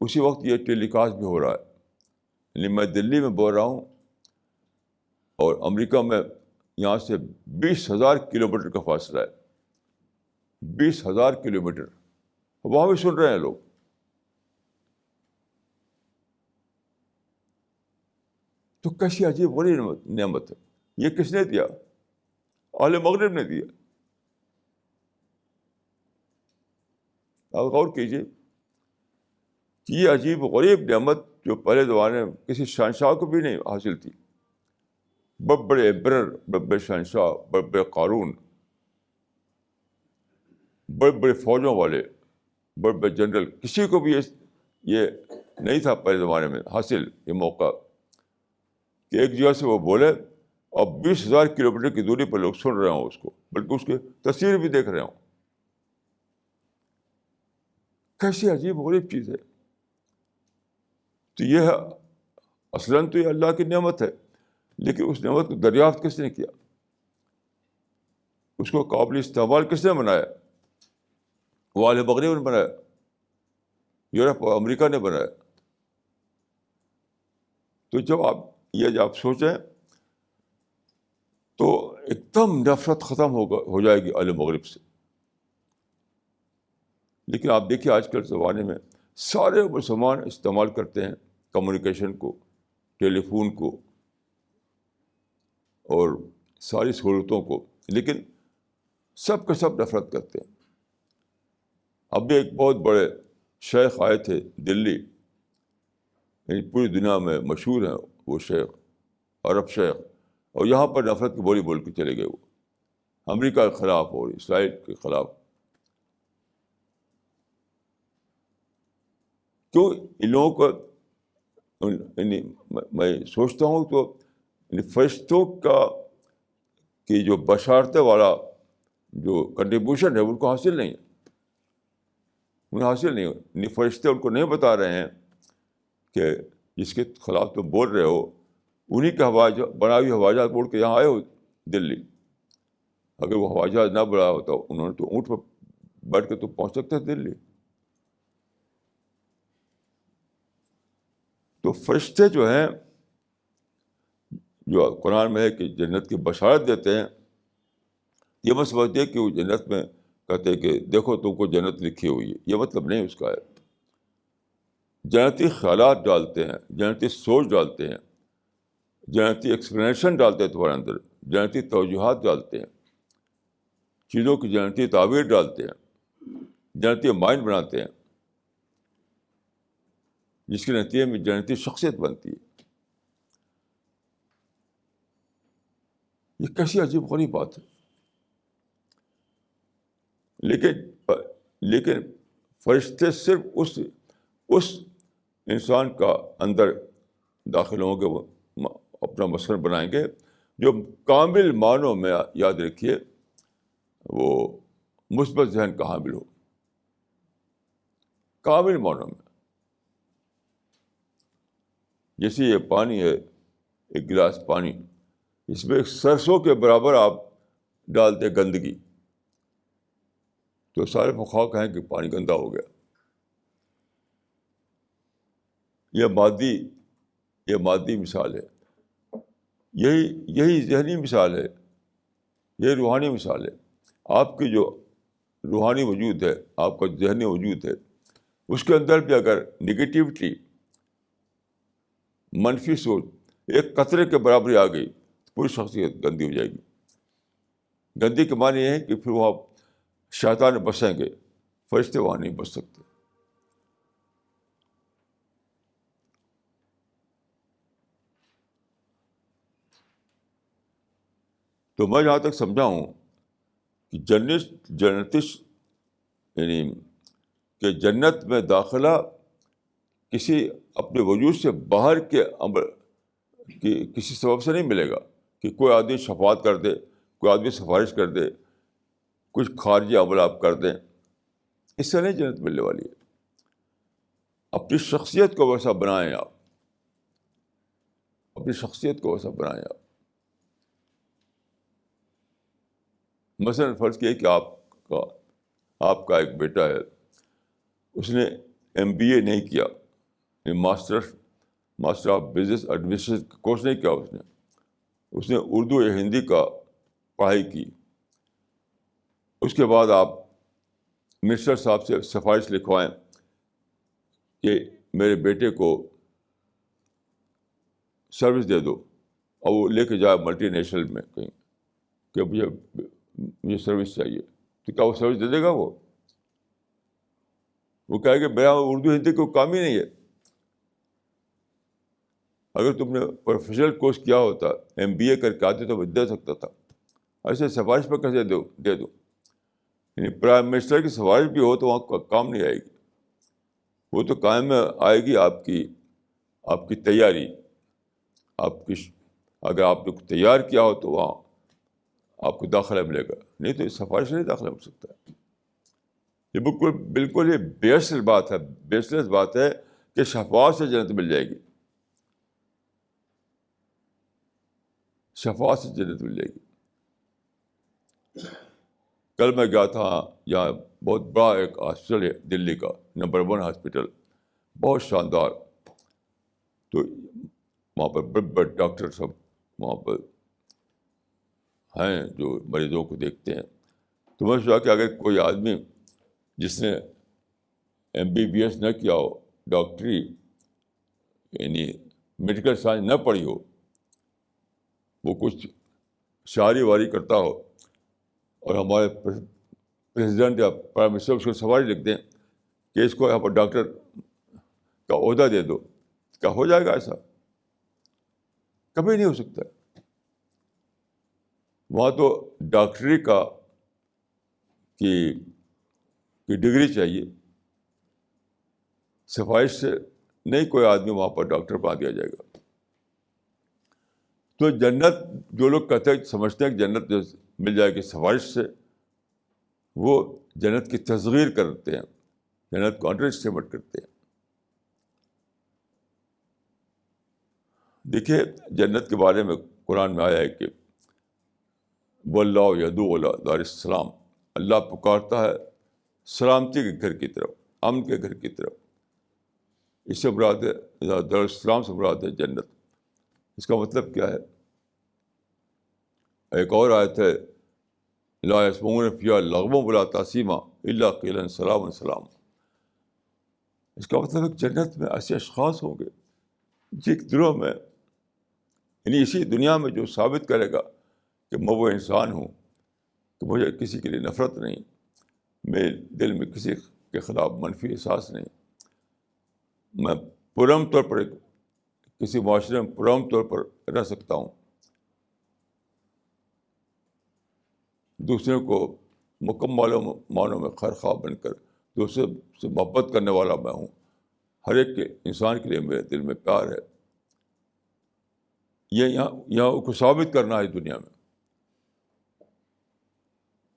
اسی وقت یہ ٹیلی کاسٹ بھی ہو رہا ہے. یعنی میں دلی میں بول رہا ہوں اور امریکہ میں یہاں سے 20,000 کلومیٹر کا فاصلہ ہے, 20,000 کلومیٹر, وہاں بھی سن رہے ہیں لوگ. تو کیسی عجیب غریب نعمت ہے. یہ کس نے دیا؟ اہل مغرب نے دیا. آپ غور کیجیے کہ یہ عجیب غریب نعمت جو پہلے زمانے میں کسی شہنشاہ کو بھی نہیں حاصل تھی. بڑے بڑے امپرر, بڑے بڑے شہنشاہ, بڑے بڑے قارون, بڑے بڑے فوجوں والے, بڑے بڑے جنرل, کسی کو بھی یہ نہیں تھا پہلے زمانے میں حاصل یہ موقع کہ ایک جگہ سے وہ بولے اور 20,000 کلومیٹر کی دوری پر لوگ سن رہے ہوں اس کو, بلکہ اس کی تصویر بھی دیکھ رہے ہوں. کیسی عجیب غریب چیز ہے. تو یہ اصلاً تو یہ اللہ کی نعمت ہے, لیکن اس نعمت کو دریافت کس نے کیا؟ اس کو قابل استعمال کس نے بنایا؟ وہ اہل مغرب نے بنایا, یورپ اور امریکہ نے بنایا. تو جب آپ سوچیں تو ایک دم نفرت ختم ہو جائے گی اہل مغرب سے. لیکن آپ دیکھیے آج کل زمانے میں سارے مسلمان استعمال کرتے ہیں کمیونیکیشن کو, ٹیلی فون کو اور ساری سہولتوں کو, لیکن سب کے سب نفرت کرتے ہیں. اب بھی ایک بہت بڑے شیخ آئے تھے دلی, یعنی پوری دنیا میں مشہور ہیں وہ شیخ, عرب شیخ, اور یہاں پر نفرت کی بولی بول کے چلے گئے. وہ امریکہ کے خلاف اور اسرائیل کے خلاف. کیوں؟ ان لوگوں کو یعنی میں سوچتا ہوں تو فرشتوں کا کی جو بشارت والا جو کنٹریبیوشن ہے ان کو حاصل نہیں ہے، انہیں حاصل نہیں ہے. فرشتے ان کو نہیں بتا رہے ہیں کہ جس کے خلاف تم بول رہے ہو انہیں کے بنائی ہوئی ہوائی جہاز اڑ کے یہاں آئے ہو دلی. اگر وہ ہوائی جہاز نہ بنایا ہوتا انہوں نے تو اونٹ پر بیٹھ کے تو پہنچ سکتے تھے دلی. تو فرشتے جو ہیں جو قرآن میں ہے کہ جنت کی بشارت دیتے ہیں، یہ مت سمجھتے کہ وہ جنت میں کہتے ہیں کہ دیکھو تم کو جنت لکھی ہوئی ہے، یہ مطلب نہیں اس کا ہے. جنتی خیالات ڈالتے ہیں، جنتی سوچ ڈالتے ہیں، جنتی ایکسپلینیشن ڈالتے ہیں تمہارے اندر، جنتی توجہات ڈالتے ہیں، چیزوں کی جنتی تعبیر ڈالتے ہیں، جنتی مائنڈ بناتے ہیں، جس کے نتیجے میں جنتی شخصیت بنتی ہے. یہ کیسی عجیب غریب بات ہے. لیکن فرشتے صرف اس انسان کا اندر داخل ہوں گے، وہ اپنا مسکن بنائیں گے جو کامل معنوں میں، یاد رکھیے، وہ مثبت ذہن کا حامل ہو. کامل معنوں میں. جیسے یہ پانی ہے، ایک گلاس پانی، اس میں ایک سرسوں کے برابر آپ ڈال دیں گندگی تو سارے فقہا کہیں کہ پانی گندا ہو گیا. یہ مادی مثال ہے. یہی ذہنی مثال ہے، یہ روحانی مثال ہے. آپ کی جو روحانی وجود ہے، آپ کا ذہنی وجود ہے، اس کے اندر بھی اگر نگیٹیوٹی، منفی سوچ ایک قطرے کے برابر آ گئی، پوری شخصیت گندی ہو جائے گی. گندی کے معنی یہ ہے کہ پھر وہ آپ شیطان بسیں گے، فرشتے وہاں نہیں بس سکتے. تو میں جہاں تک سمجھا ہوں کہ جنتش یعنی کہ جنت میں داخلہ کسی اپنے وجود سے باہر کے عمل کی کسی سبب سے نہیں ملے گا کہ کوئی آدمی شفاعت کر دے، کوئی آدمی سفارش کر دے، کچھ خارجی عمل آپ کر دیں، اس سے نہیں جنت ملنے والی ہے. اپنی شخصیت کو ویسا بنائیں آپ، اپنی شخصیت کو ویسا بنائیں آپ. مثلاً فرض کیے کہ آپ کا ایک بیٹا ہے، اس نے MBA نہیں کیا، ماسٹر آف بزنس ایڈمنسٹریشن کا کورس نہیں کیا، اس نے اردو یا ہندی کا پڑھائی کی. اس کے بعد آپ منسٹر صاحب سے سفارش لکھوائیں کہ میرے بیٹے کو سروس دے دو، اور وہ لے کے جائے ملٹی نیشنل میں کہیں کہ مجھے سروس چاہیے. تو کیا وہ سروس دے دے گا؟ وہ کہے کہ میرا اردو ہندی کو کام ہی نہیں ہے. اگر تم نے پروفیشنل کورس کیا ہوتا، MBA کر کے آتے تو میں دے سکتا تھا. ایسے سفارش پر کیسے دے دو؟ یعنی پرائم منسٹر کی سفارش بھی ہو تو وہاں کام نہیں آئے گی. وہ تو کام میں آئے گی آپ کی تیاری. اگر آپ نے تیار کیا ہو تو وہاں آپ کو داخلہ ملے گا، نہیں تو سفارش نہیں داخلہ مل سکتا ہے. یہ بالکل یہ بیس لیس بات ہے کہ شفاعت سے جنت مل جائے گی. شفاعت سے جنت مل جائے گی. کل میں گیا تھا یہاں بہت بڑا ایک ہاسپٹل ہے دلی کا، نمبر 1 ہاسپٹل، بہت شاندار. تو وہاں پر بڑے بڑے ڈاکٹر سب وہاں پر ہیں جو مریضوں کو دیکھتے ہیں. تو میں سوچا کہ اگر کوئی آدمی جس نے MBBS نہ کیا ہو، ڈاکٹری یعنی میڈیکل سائنس نہ پڑھی ہو، وہ کچھ شاعری واری کرتا ہو اور ہمارے پریزیڈنٹ یا پرائم منسٹر اس کو سوال لکھ دیں کہ اس کو یہاں پر ڈاکٹر کا عہدہ دے دو، کیا ہو جائے گا ایسا؟ کبھی نہیں ہو سکتا. وہاں تو ڈاکٹری کی ڈگری چاہیے، سفارش سے نہیں کوئی آدمی وہاں پر ڈاکٹر بنا دیا جائے گا. تو جنت جو لوگ کہتے ہیں سمجھتے ہیں کہ جنت جو مل جائے گی سفارش سے, وہ جنت کی تصغیر کرتے ہیں, جنت کو انڈر اسٹیمیٹ کرتے ہیں. دیکھیے جنت کے بارے میں قرآن میں آیا ہے کہ واللہ یدعو الی دار السلام, اللہ پکارتا ہے سلامتی کے گھر کی طرف, امن کے گھر کی طرف. اس سے مراد ہے دار السلام سے مراد ہے جنت. اس کا مطلب کیا ہے؟ ایک اور آیت ہے لا یسمعون فیہا لغوا ولا تأثیما الا قیلا سلاما سلاما. اس کا مطلب ہے کہ جنت میں ایسے اشخاص ہوں گے جن کے دلوں میں, یعنی اسی دنیا میں, جو ثابت کرے گا کہ میں وہ انسان ہوں کہ مجھے کسی کے لیے نفرت نہیں, میرے دل میں کسی کے خلاف منفی احساس نہیں, میں پرامن طور پر کسی معاشرے میں پرامن طور پر رہ سکتا ہوں, دوسروں کو مکمل معنوں میں خیر خواہ بن کر دوسرے سے محبت کرنے والا میں ہوں. ہر ایک کے انسان کے لیے میرے دل میں پیار ہے. یہ یہاں کو ثابت کرنا ہے دنیا میں.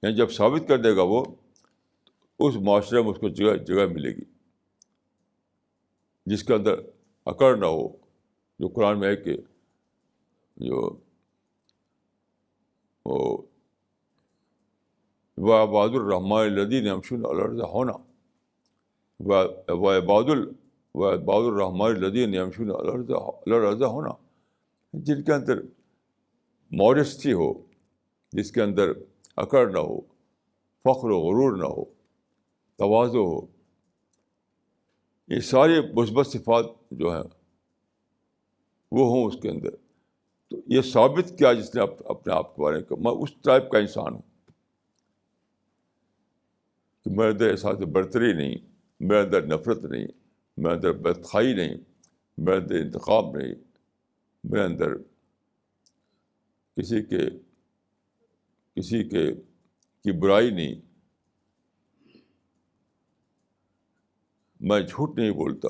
یعنی جب ثابت کر دے گا وہ, اس معاشرے میں اس کو جگہ ملے گی جس کے اندر اکڑ نہ ہو. جو قرآن میں ہے کہ جو وعباد الرحمٰن الذین یمشون علی الارض ہونا, وعباد الرحمٰن الذین یمشون علی الارض ہونا, جن کے اندر ماڈسٹی ہو, جس کے اندر اکڑ نہ ہو, فخر و غرور نہ ہو, تواضع ہو. یہ ساری مثبت صفات جو ہیں وہ ہوں اس کے اندر. تو یہ ثابت کیا جس نے اپنے آپ کے بارے میں, میں اس ٹائپ کا انسان ہوں کہ میرے اندر احساس برتری نہیں, میرے اندر نفرت نہیں, میرے اندر بدخواہی نہیں, میرے اندر انتقام نہیں, میرے اندر کسی کی برائی نہیں, میں جھوٹ نہیں بولتا,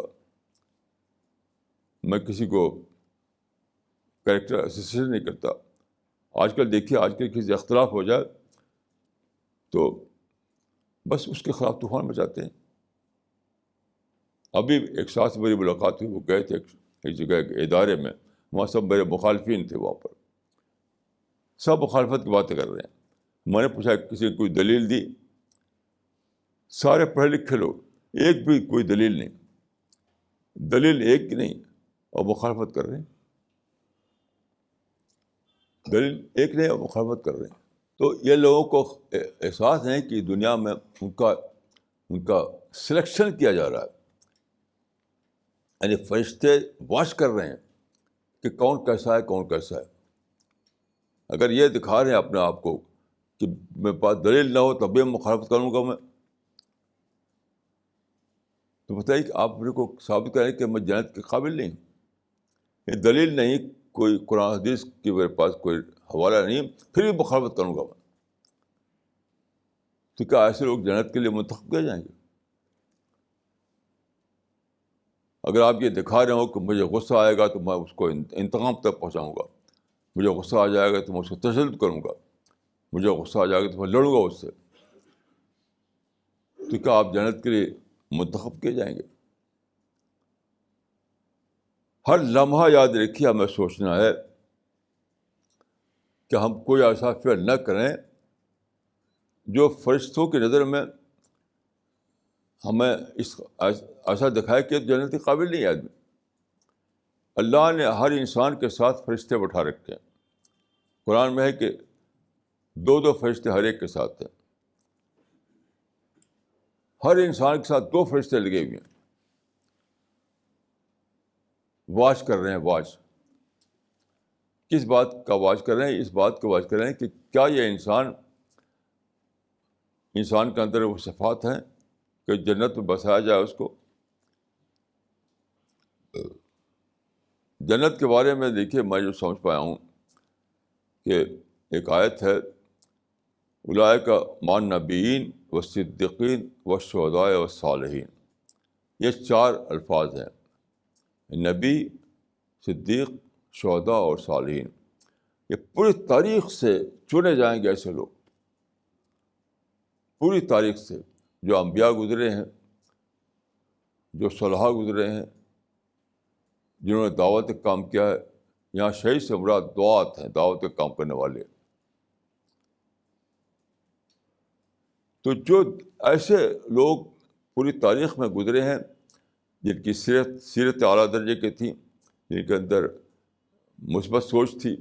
میں کسی کو کریکٹر اسیسن نہیں کرتا. آج کل دیکھیے, آج کل کسی اختلاف ہو جائے تو بس اس کے خلاف طوفان مچاتے ہیں. ابھی ایک ساتھ سے میری ملاقات ہوئی, وہ گئے تھے ایک جگہ ایک ادارے میں, وہاں سب میرے مخالفین تھے, وہاں پر سب مخالفت کی باتیں کر رہے ہیں. میں نے پوچھا کسی نے کوئی دلیل دی؟ سارے پڑھے لکھے لوگ, ایک بھی کوئی دلیل نہیں, دلیل ایک نہیں, اور مخالفت کر رہے ہیں. دلیل ایک نہیں اور مخالفت کر رہے ہیں. تو یہ لوگوں کو احساس ہے کہ دنیا میں ان کا سلیکشن کیا جا رہا ہے. یعنی فرشتے واچ کر رہے ہیں کہ کون کیسا ہے, کون کیسا ہے. اگر یہ دکھا رہے ہیں اپنے آپ کو کہ میرے پاس دلیل نہ ہو تب بھی مخالفت کروں گا میں, تو بتائیے کہ آپ میرے کو ثابت کریں کہ میں جنت کے قابل نہیں. یہ دلیل نہیں, کوئی قرآن حدیث کی میرے پاس کوئی حوالہ نہیں, پھر بھی مخالفت کروں گا میں. تو کیا ایسے لوگ جنت کے لیے منتخب کیے جائیں گے؟ اگر آپ یہ دکھا رہے ہو کہ مجھے غصہ آئے گا تو میں اس کو انتقام تک پہنچاؤں گا, مجھے غصہ آ جائے گا تو میں اس کو تشدد کروں گا, مجھے غصہ آ جائے گا تو میں لڑوں گا اس سے, تو کیا آپ جنت کے لیے منتخب کیے جائیں گے؟ ہر لمحہ یاد رکھیے ہمیں سوچنا ہے کہ ہم کوئی ایسا فعل نہ کریں جو فرشتوں کی نظر میں ہمیں ایسا دکھائے کہ جنت کے قابل نہیں ہے آدمی. اللہ نے ہر انسان کے ساتھ فرشتے بٹھا رکھے ہیں. قرآن میں ہے کہ 2 فرشتے ہر ایک کے ساتھ ہیں. ہر انسان کے ساتھ 2 فرشتے لگے ہوئے ہیں, واچ کر رہے ہیں. واچ کس بات کا واچ کر رہے ہیں؟ اس بات کا واچ کر رہے ہیں کہ کیا یہ انسان کے اندر وہ صفات ہیں کہ جنت میں بسایا جائے اس کو. جنت کے بارے میں دیکھیے میں جو سمجھ پایا ہوں کہ ایک آیت ہے اولئک مع النبیین والصدیقین والشہداء والصالحین. یہ 4 الفاظ ہیں. نبی، صدیق، شہداء اور صالحین، یہ پوری تاریخ سے چنے جائیں گے ایسے لوگ، پوری تاریخ سے، جو انبیاء گزرے ہیں، جو صلحاء گزرے ہیں، جنہوں نے دعوت کا کام کیا ہے. یہاں شہید سے مراد دعات ہیں، دعوت کا کام کرنے والے. تو جو ایسے لوگ پوری تاریخ میں گزرے ہیں، جن کی سیرت اعلیٰ درجے کی تھی، جن کے اندر مثبت سوچ تھی،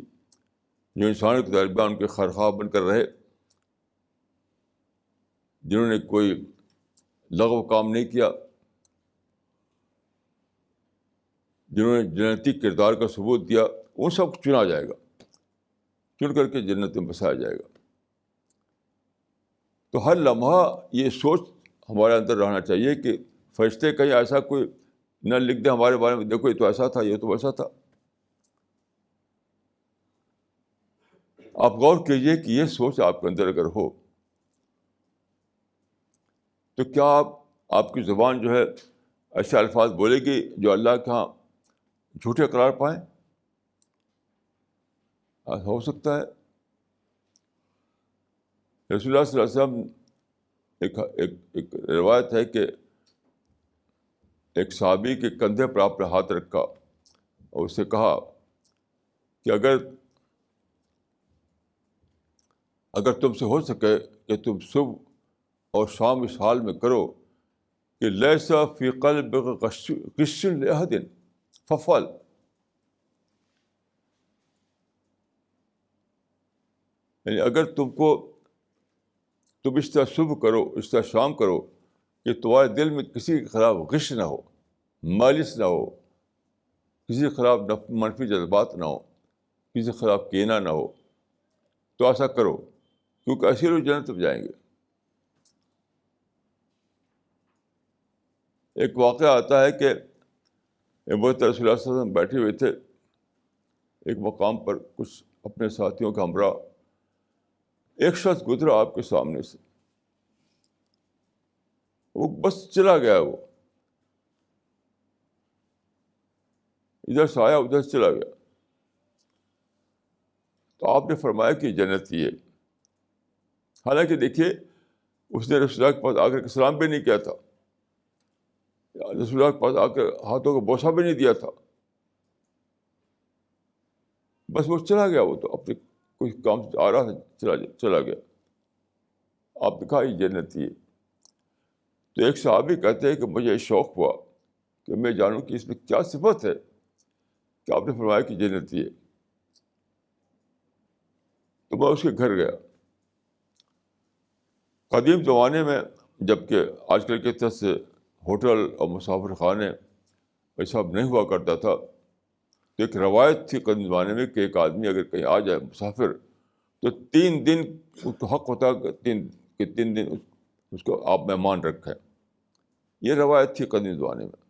جو انسانوں کے درمیان ان کے خرخواہ بن کر رہے، جنہوں نے کوئی لغو کام نہیں کیا، جنہوں نے جنتی کردار کا ثبوت دیا، ان سب کو چنا جائے گا، چن کر کے جنت میں بسایا جائے گا. تو ہر لمحہ یہ سوچ ہمارے اندر رہنا چاہیے کہ فرشتے کہیں ایسا کوئی نہ لکھ دیں ہمارے بارے میں، دیکھو یہ تو ایسا تھا، یہ تو ویسا تھا. آپ غور کیجئے کہ یہ سوچ آپ کے اندر اگر ہو تو کیا آپ کی زبان جو ہے ایسے الفاظ بولے گی جو اللہ کے ہاں جھوٹے قرار پائیں؟ ہو سکتا ہے. رسول اللہ صلی اللہ علیہ وسلم ایک روایت ہے کہ ایک صحابی کے کندھے پر آپ نے ہاتھ رکھا اور اس سے کہا کہ اگر تم سے ہو سکے کہ تم صبح اور شام اس حال میں کرو کہ لیسا فی قلبک غش لأحد ففعل. یعنی اگر تم اس طرح صبح کرو، اس طرح شام کرو کہ تمہارے دل میں کسی کے خلاف غش نہ ہو، مالش نہ ہو، کسی کے خلاف منفی جذبات نہ ہو، کسی کے خلاف کینہ نہ ہو، تو ایسا کرو، کیونکہ ایسے لوگ جنت میں جائیں گے. ایک واقعہ آتا ہے کہ امت رسول اللہ صلی اللہ علیہ وسلم بیٹھے ہوئے تھے ایک مقام پر کچھ اپنے ساتھیوں کا ہمراہ. ایک شخص گزرا آپ کے سامنے سے، وہ بس چلا گیا، وہ ادھر سے آیا ادھر سے چلا گیا. تو آپ نے فرمایا کہ جنتی ہے. حالانکہ دیکھیے اس نے رسول اللہ کے پاس آ کر سلام بھی نہیں کیا تھا، رسول اللہ کے پاس آ کر ہاتھوں کو بوسہ بھی نہیں دیا تھا، بس وہ چلا گیا. وہ تو اپنے کچھ کام سے آ رہا تھا، چلا گیا. آپ نے کہا یہ جنتی ہے. تو ایک صحابی کہتے ہیں کہ مجھے شوق ہوا کہ میں جانوں کہ اس میں کیا صفت ہے کہ آپ نے فرمایا کہ جنتی ہے. تو میں اس کے گھر گیا. قدیم زمانے میں جب کہ آج کل کے طرح سے ہوٹل اور مسافر خانے ایسا نہیں ہوا کرتا تھا، تو ایک روایت تھی قدیم زمانے میں کہ ایک آدمی اگر کہیں آ جائے مسافر تو 3 دن اس کو حق ہوتا کہ 3 دن اس کو آپ مہمان رکھیں. یہ روایت تھی قدیم زمانے میں.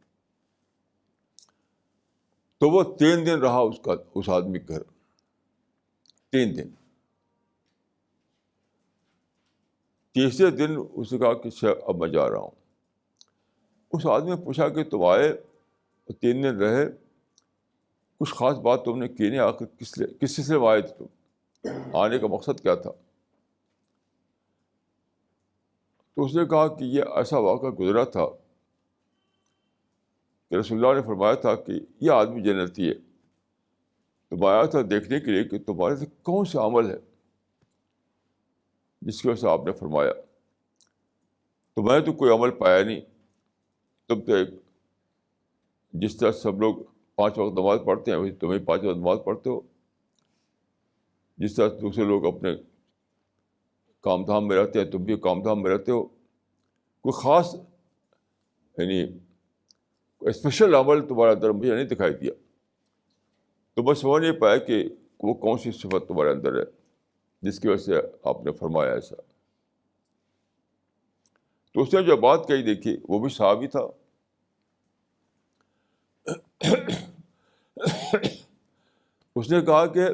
تو وہ 3 دن رہا اس آدمی کے گھر، 3 دن. تیسرے دن اس نے کہا کہ اب میں جا رہا ہوں. اس آدمی نے پوچھا کہ تم آئے 3 دن رہے، کچھ خاص بات تم نے کی نہیں، آخر کس سلسلے میں آئے تھے تم، آنے کا مقصد کیا تھا؟ تو اس نے کہا کہ یہ ایسا واقعہ گزرا تھا کہ رسول اللہ نے فرمایا تھا کہ یہ آدمی جنتی ہے. تو آیا تھا دیکھنے کے لیے کہ تمہارے سے کون سا عمل ہے جس کی وجہ سے آپ نے فرمایا. تو میں تو کوئی عمل پایا نہیں. تم تو جس طرح سب لوگ 5 وقت نماز پڑھتے ہیں ویسے تمہیں 5 وقت نماز پڑھتے ہو، جس طرح دوسرے لوگ اپنے کام دھام میں رہتے ہیں تم بھی کام دھام میں رہتے ہو. کوئی خاص یعنی اسپیشل عمل تمہارے اندر مجھے نہیں دکھائی دیا. تو میں سمجھ نہیں پایا کہ وہ کون سی صفت تمہارے اندر ہے جس کی وجہ سے آپ نے فرمایا ایسا. تو اس نے جو بات کہی دیکھی وہ بھی صحابی تھا. اس نے کہا کہ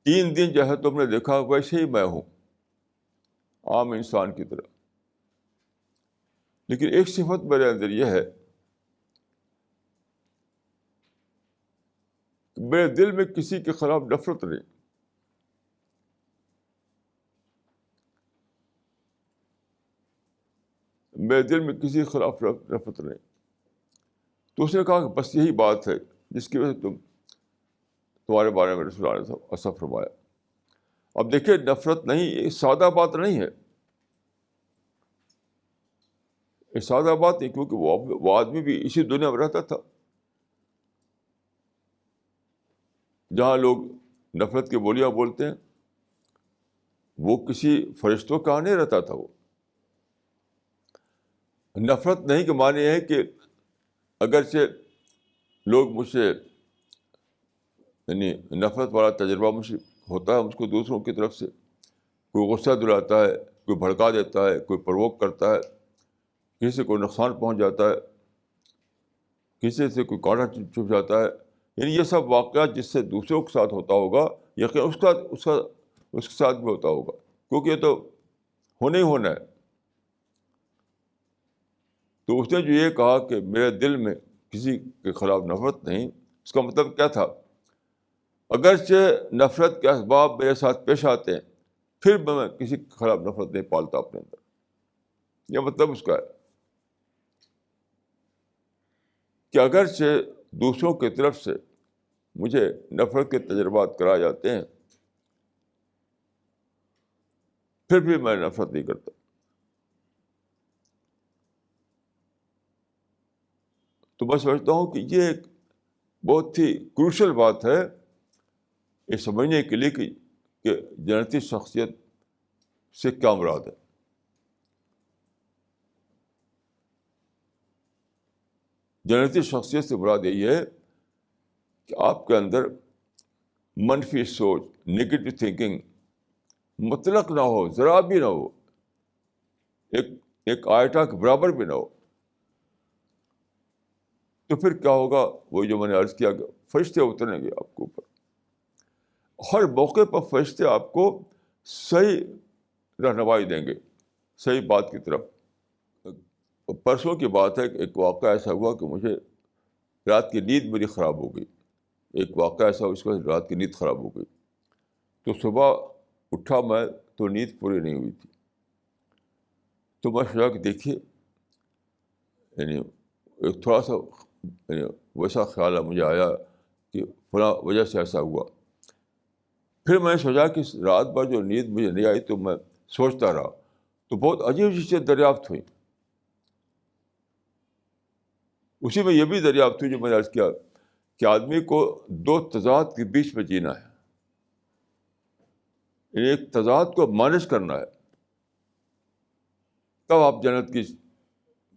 3 دن جیسا تم نے دیکھا ویسے ہی میں ہوں، عام انسان کی طرح. لیکن ایک صفت میرے اندر یہ ہے میرے دل میں کسی کے خلاف نفرت نہیں. میرے دل میں کسی کے خلاف نفرت نہیں. تو اس نے کہا کہ بس یہی بات ہے جس کی وجہ سے تمہارے بارے میں رسول اللہ نے ایسا فرمایا. اب دیکھیے نفرت نہیں، یہ سادہ بات نہیں ہے، یہ سادہ بات نہیں، کیونکہ وہ آدمی بھی اسی دنیا میں رہتا تھا جہاں لوگ نفرت کی بولیاں بولتے ہیں. وہ کسی فرشتوں کا نہیں رہتا تھا. وہ نفرت نہیں کے معنی ہے کہ اگرچہ لوگ مجھ سے یعنی نفرت والا تجربہ مجھ سے ہوتا ہے مجھ کو دوسروں کی طرف سے، کوئی غصہ دلاتا ہے، کوئی بھڑکا دیتا ہے، کوئی پرووک کرتا ہے، کسی سے کوئی نقصان پہنچ جاتا ہے، کسی سے کوئی کانٹا چھپ جاتا ہے، یعنی یہ سب واقعات جس سے دوسروں کے ساتھ ہوتا ہوگا یقین اس کے ساتھ بھی ہوتا ہوگا، کیونکہ یہ تو ہونا ہی ہونا ہے. تو اس نے جو یہ کہا کہ میرے دل میں کسی کے خلاف نفرت نہیں، اس کا مطلب کیا تھا؟ اگرچہ نفرت کے اسباب میرے ساتھ پیش آتے ہیں پھر میں کسی کے خلاف نفرت نہیں پالتا اپنے اندر. یہ مطلب اس کا ہے کہ اگرچہ دوسروں کی طرف سے مجھے نفرت کے تجربات کرائے جاتے ہیں پھر بھی میں نفرت نہیں کرتا. تو میں سمجھتا ہوں کہ یہ ایک بہت ہی کروشل بات ہے یہ سمجھنے کے لیے کہ جنتی شخصیت سے کیا مراد ہے. جنتی شخصیت سے مراد یہی ہے کہ آپ کے اندر منفی سوچ، نگیٹو تھنکنگ مطلق نہ ہو، ذرا بھی نہ ہو، ایک آئٹا کے برابر بھی نہ ہو. تو پھر کیا ہوگا؟ وہ جو میں نے عرض کیا کہ فرشتے اتریں گے آپ کے اوپر. ہر موقع پر فرشتے آپ کو صحیح رہنمائی دیں گے، صحیح بات کی طرف. پرسوں کی بات ہے کہ ایک واقعہ ایسا ہوا کہ مجھے رات کی نیند میری خراب ہو گئی. ایک واقعہ ایسا ہوا اس کو رات کی نیند خراب ہو گئی. تو صبح اٹھا میں تو نیند پوری نہیں ہوئی تھی. تو میں سوچا کہ دیکھیے یعنی ایک تھوڑا سا یعنی ویسا خیال مجھے آیا کہ فلاں وجہ سے ایسا ہوا. پھر میں نے سوچا کہ رات بھر جو نیند مجھے نہیں آئی تو میں سوچتا رہا تو بہت عجیب چیزیں دریافت ہوئیں. اسی میں یہ بھی دریافت ہوئی جو میں نے عرض کیا کہ آدمی کو دو تضاد کے بیچ میں جینا ہے. ایک تضاد کو مینج کرنا ہے تب آپ جنت کی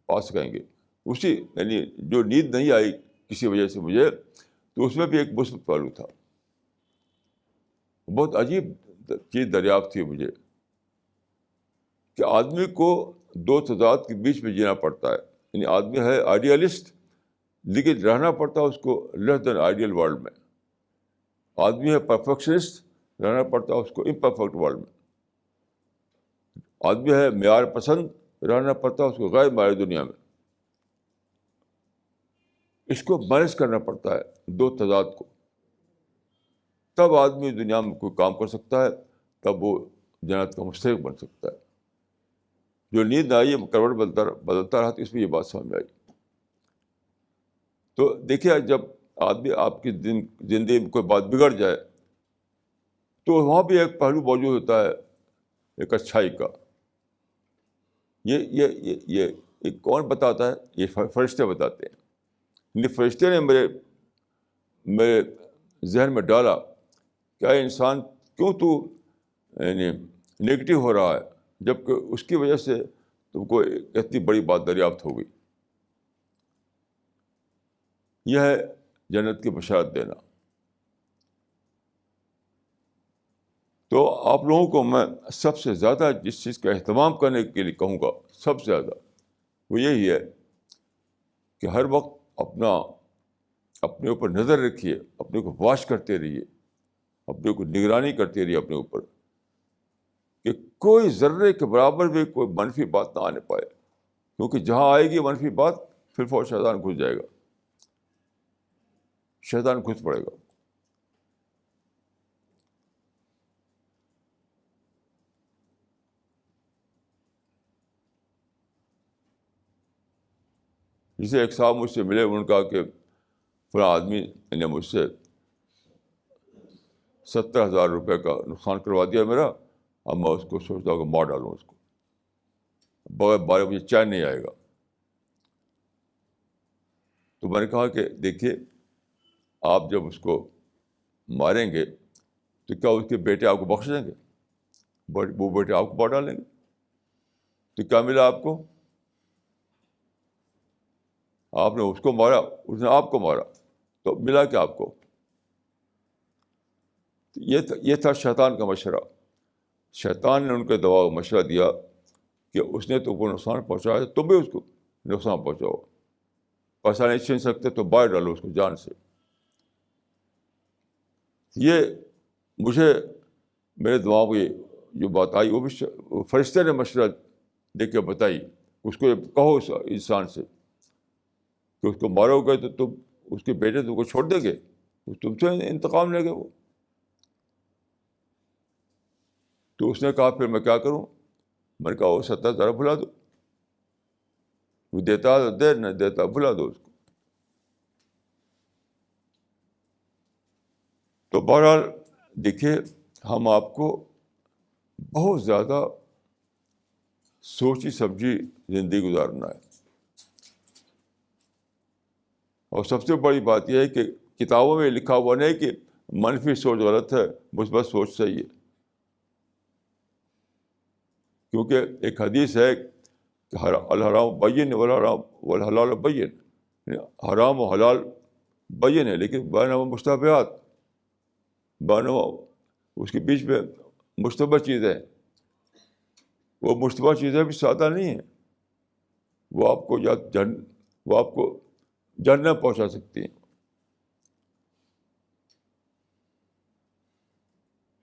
پا سکیں گے. اسی یعنی جو نیند نہیں آئی کسی وجہ سے مجھے تو اس میں بھی ایک مثبت پہلو تھا. بہت عجیب چیز دریافت تھی مجھے کہ آدمی کو دو تضاد کے بیچ میں جینا پڑتا ہے. یعنی آدمی ہے آئیڈیلسٹ لیکن رہنا پڑتا ہے اس کو لیس دین آئیڈیل ورلڈ میں. آدمی ہے پرفیکشنسٹ، رہنا پڑتا ہے اس کو امپرفیکٹ ورلڈ میں. آدمی ہے معیار پسند، رہنا پڑتا ہے اس کو غیر معیاری دنیا میں. اس کو مینج کرنا پڑتا ہے دو تضاد کو، تب آدمی دنیا میں کوئی کام کر سکتا ہے، تب وہ جنت کا مستحق بن سکتا ہے. جو نیند آئی ہے کروٹ بدلتا رہا تو اس میں یہ بات سمجھ میں آئی. تو دیکھیے جب آدمی آپ کی زندگی میں کوئی بات بگڑ جائے تو وہاں بھی ایک پہلو موجود ہوتا ہے ایک اچھائی کا. یہ کون بتاتا ہے؟ یہ فرشتے بتاتے ہیں. یعنی فرشتے نے میرے ذہن میں ڈالا کہ اے انسان کیوں تو یعنی نگیٹو ہو رہا ہے جبکہ اس کی وجہ سے تم کو اتنی بڑی بات دریافت ہو گئی. یہ ہے جنت کی بشارت دینا. تو آپ لوگوں کو میں سب سے زیادہ جس چیز کا اہتمام کرنے کے لیے کہوں گا سب سے زیادہ وہ یہی ہے کہ ہر وقت اپنے اوپر نظر رکھیے، اپنے کو واش کرتے رہیے، اپنے کو نگرانی کرتے رہیے اپنے اوپر کہ کوئی ذرے کے برابر بھی کوئی منفی بات نہ آنے پائے. کیونکہ جہاں آئے گی منفی بات پھر فوراً شیطان گھس جائے گا، شیطان گھس پڑے گا. جسے ایک صاحب مجھ سے ملے، انہوں نے کہا کہ فلاں آدمی نے مجھ سے 70,000 روپے کا نقصان کروا دیا میرا، اب میں اس کو سوچتا ہوں کہ مار ڈالوں اس کو، بغیر بارے مجھے چین نہیں آئے گا۔ تو میں نے کہا کہ دیکھیے، آپ جب اس کو ماریں گے تو کیا اس کے بیٹے آپ کو بخش دیں گے؟ وہ بیٹے آپ کو مار ڈالیں گے؟ تو کیا ملا آپ کو؟ آپ نے اس کو مارا، اس نے آپ کو مارا، تو ملا کیا آپ کو؟ یہ تھا شیطان کا مشورہ۔ شیطان نے ان کے دماغ میں مشورہ دیا کہ اس نے تو کو نقصان پہنچایا، تم بھی اس کو نقصان پہنچاؤ، پیسہ نہیں چھین سکتے تو باہر ڈالو اس کو جان سے۔ یہ مجھے میرے دماغ میں جو بات آئی، وہ بھی فرشتے نے مشورہ دے کے بتائی۔ اس کو کہو اس انسان سے کہ اس کو مارو گے تو تم اس کے بیٹے تم کو چھوڑ دیں گے، تم سے انتقام لے گے وہ۔ تو اس نے کہا پھر میں کیا کروں؟ میں نے کہا وہ 70,000 بھلا دو، وہ دیتا تو دے، نہ دیتا بھلا دو اس کو۔ تو بہرحال دیکھیے، ہم آپ کو بہت زیادہ سوچی سمجھی زندگی گزارنا ہے۔ اور سب سے بڑی بات یہ ہے کہ کتابوں میں لکھا ہوا نہیں کہ منفی سوچ غلط ہے، مثبت سوچ صحیح ہے۔ کیونکہ ایک حدیث ہے کہ الحرام بین والحلال بین، حرام و حلال بین ہے، لیکن بینہما مشتبہات، بینہما اس کے بیچ میں مشتبہ چیزیں ہیں۔ وہ مشتبہ چیزیں بھی سادہ نہیں ہیں، وہ آپ کو جہنم پہنچا سکتی ہیں۔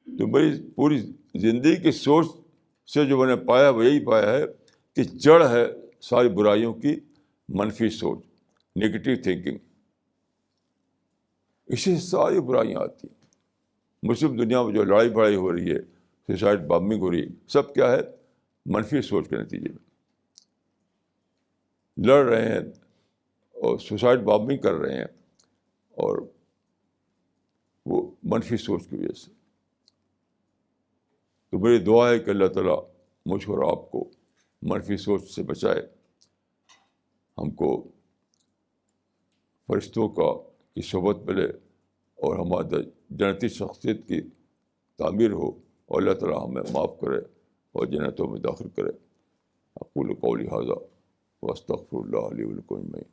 تو میری پوری زندگی کی سوچ سے جو میں نے پایا وہ یہی پایا ہے کہ جڑ ہے ساری برائیوں کی منفی سوچ، نگیٹو تھنکنگ۔ اسی سے ساری برائیاں آتی ہیں۔ مسلم دنیا میں جو لڑائی بھڑائی ہو رہی ہے، سوسائڈ بامبنگ ہو رہی ہے، سب کیا ہے؟ منفی سوچ کے نتیجے میں لڑ رہے ہیں اور سوسائڈ بامبنگ کر رہے ہیں، اور وہ منفی سوچ کی وجہ سے۔ تو میری دعا ہے کہ اللہ تعالیٰ مجھ اور آپ کو منفی سوچ سے بچائے، ہم کو فرشتوں کی صحبت ملے، اور ہمارے جنتی شخصیت کی تعمیر ہو، اور اللہ تعالیٰ ہمیں معاف کرے اور جنتوں میں داخل کرے۔ اقول قولی ھذا واستغفر اللہ لی ولکم اجمعین۔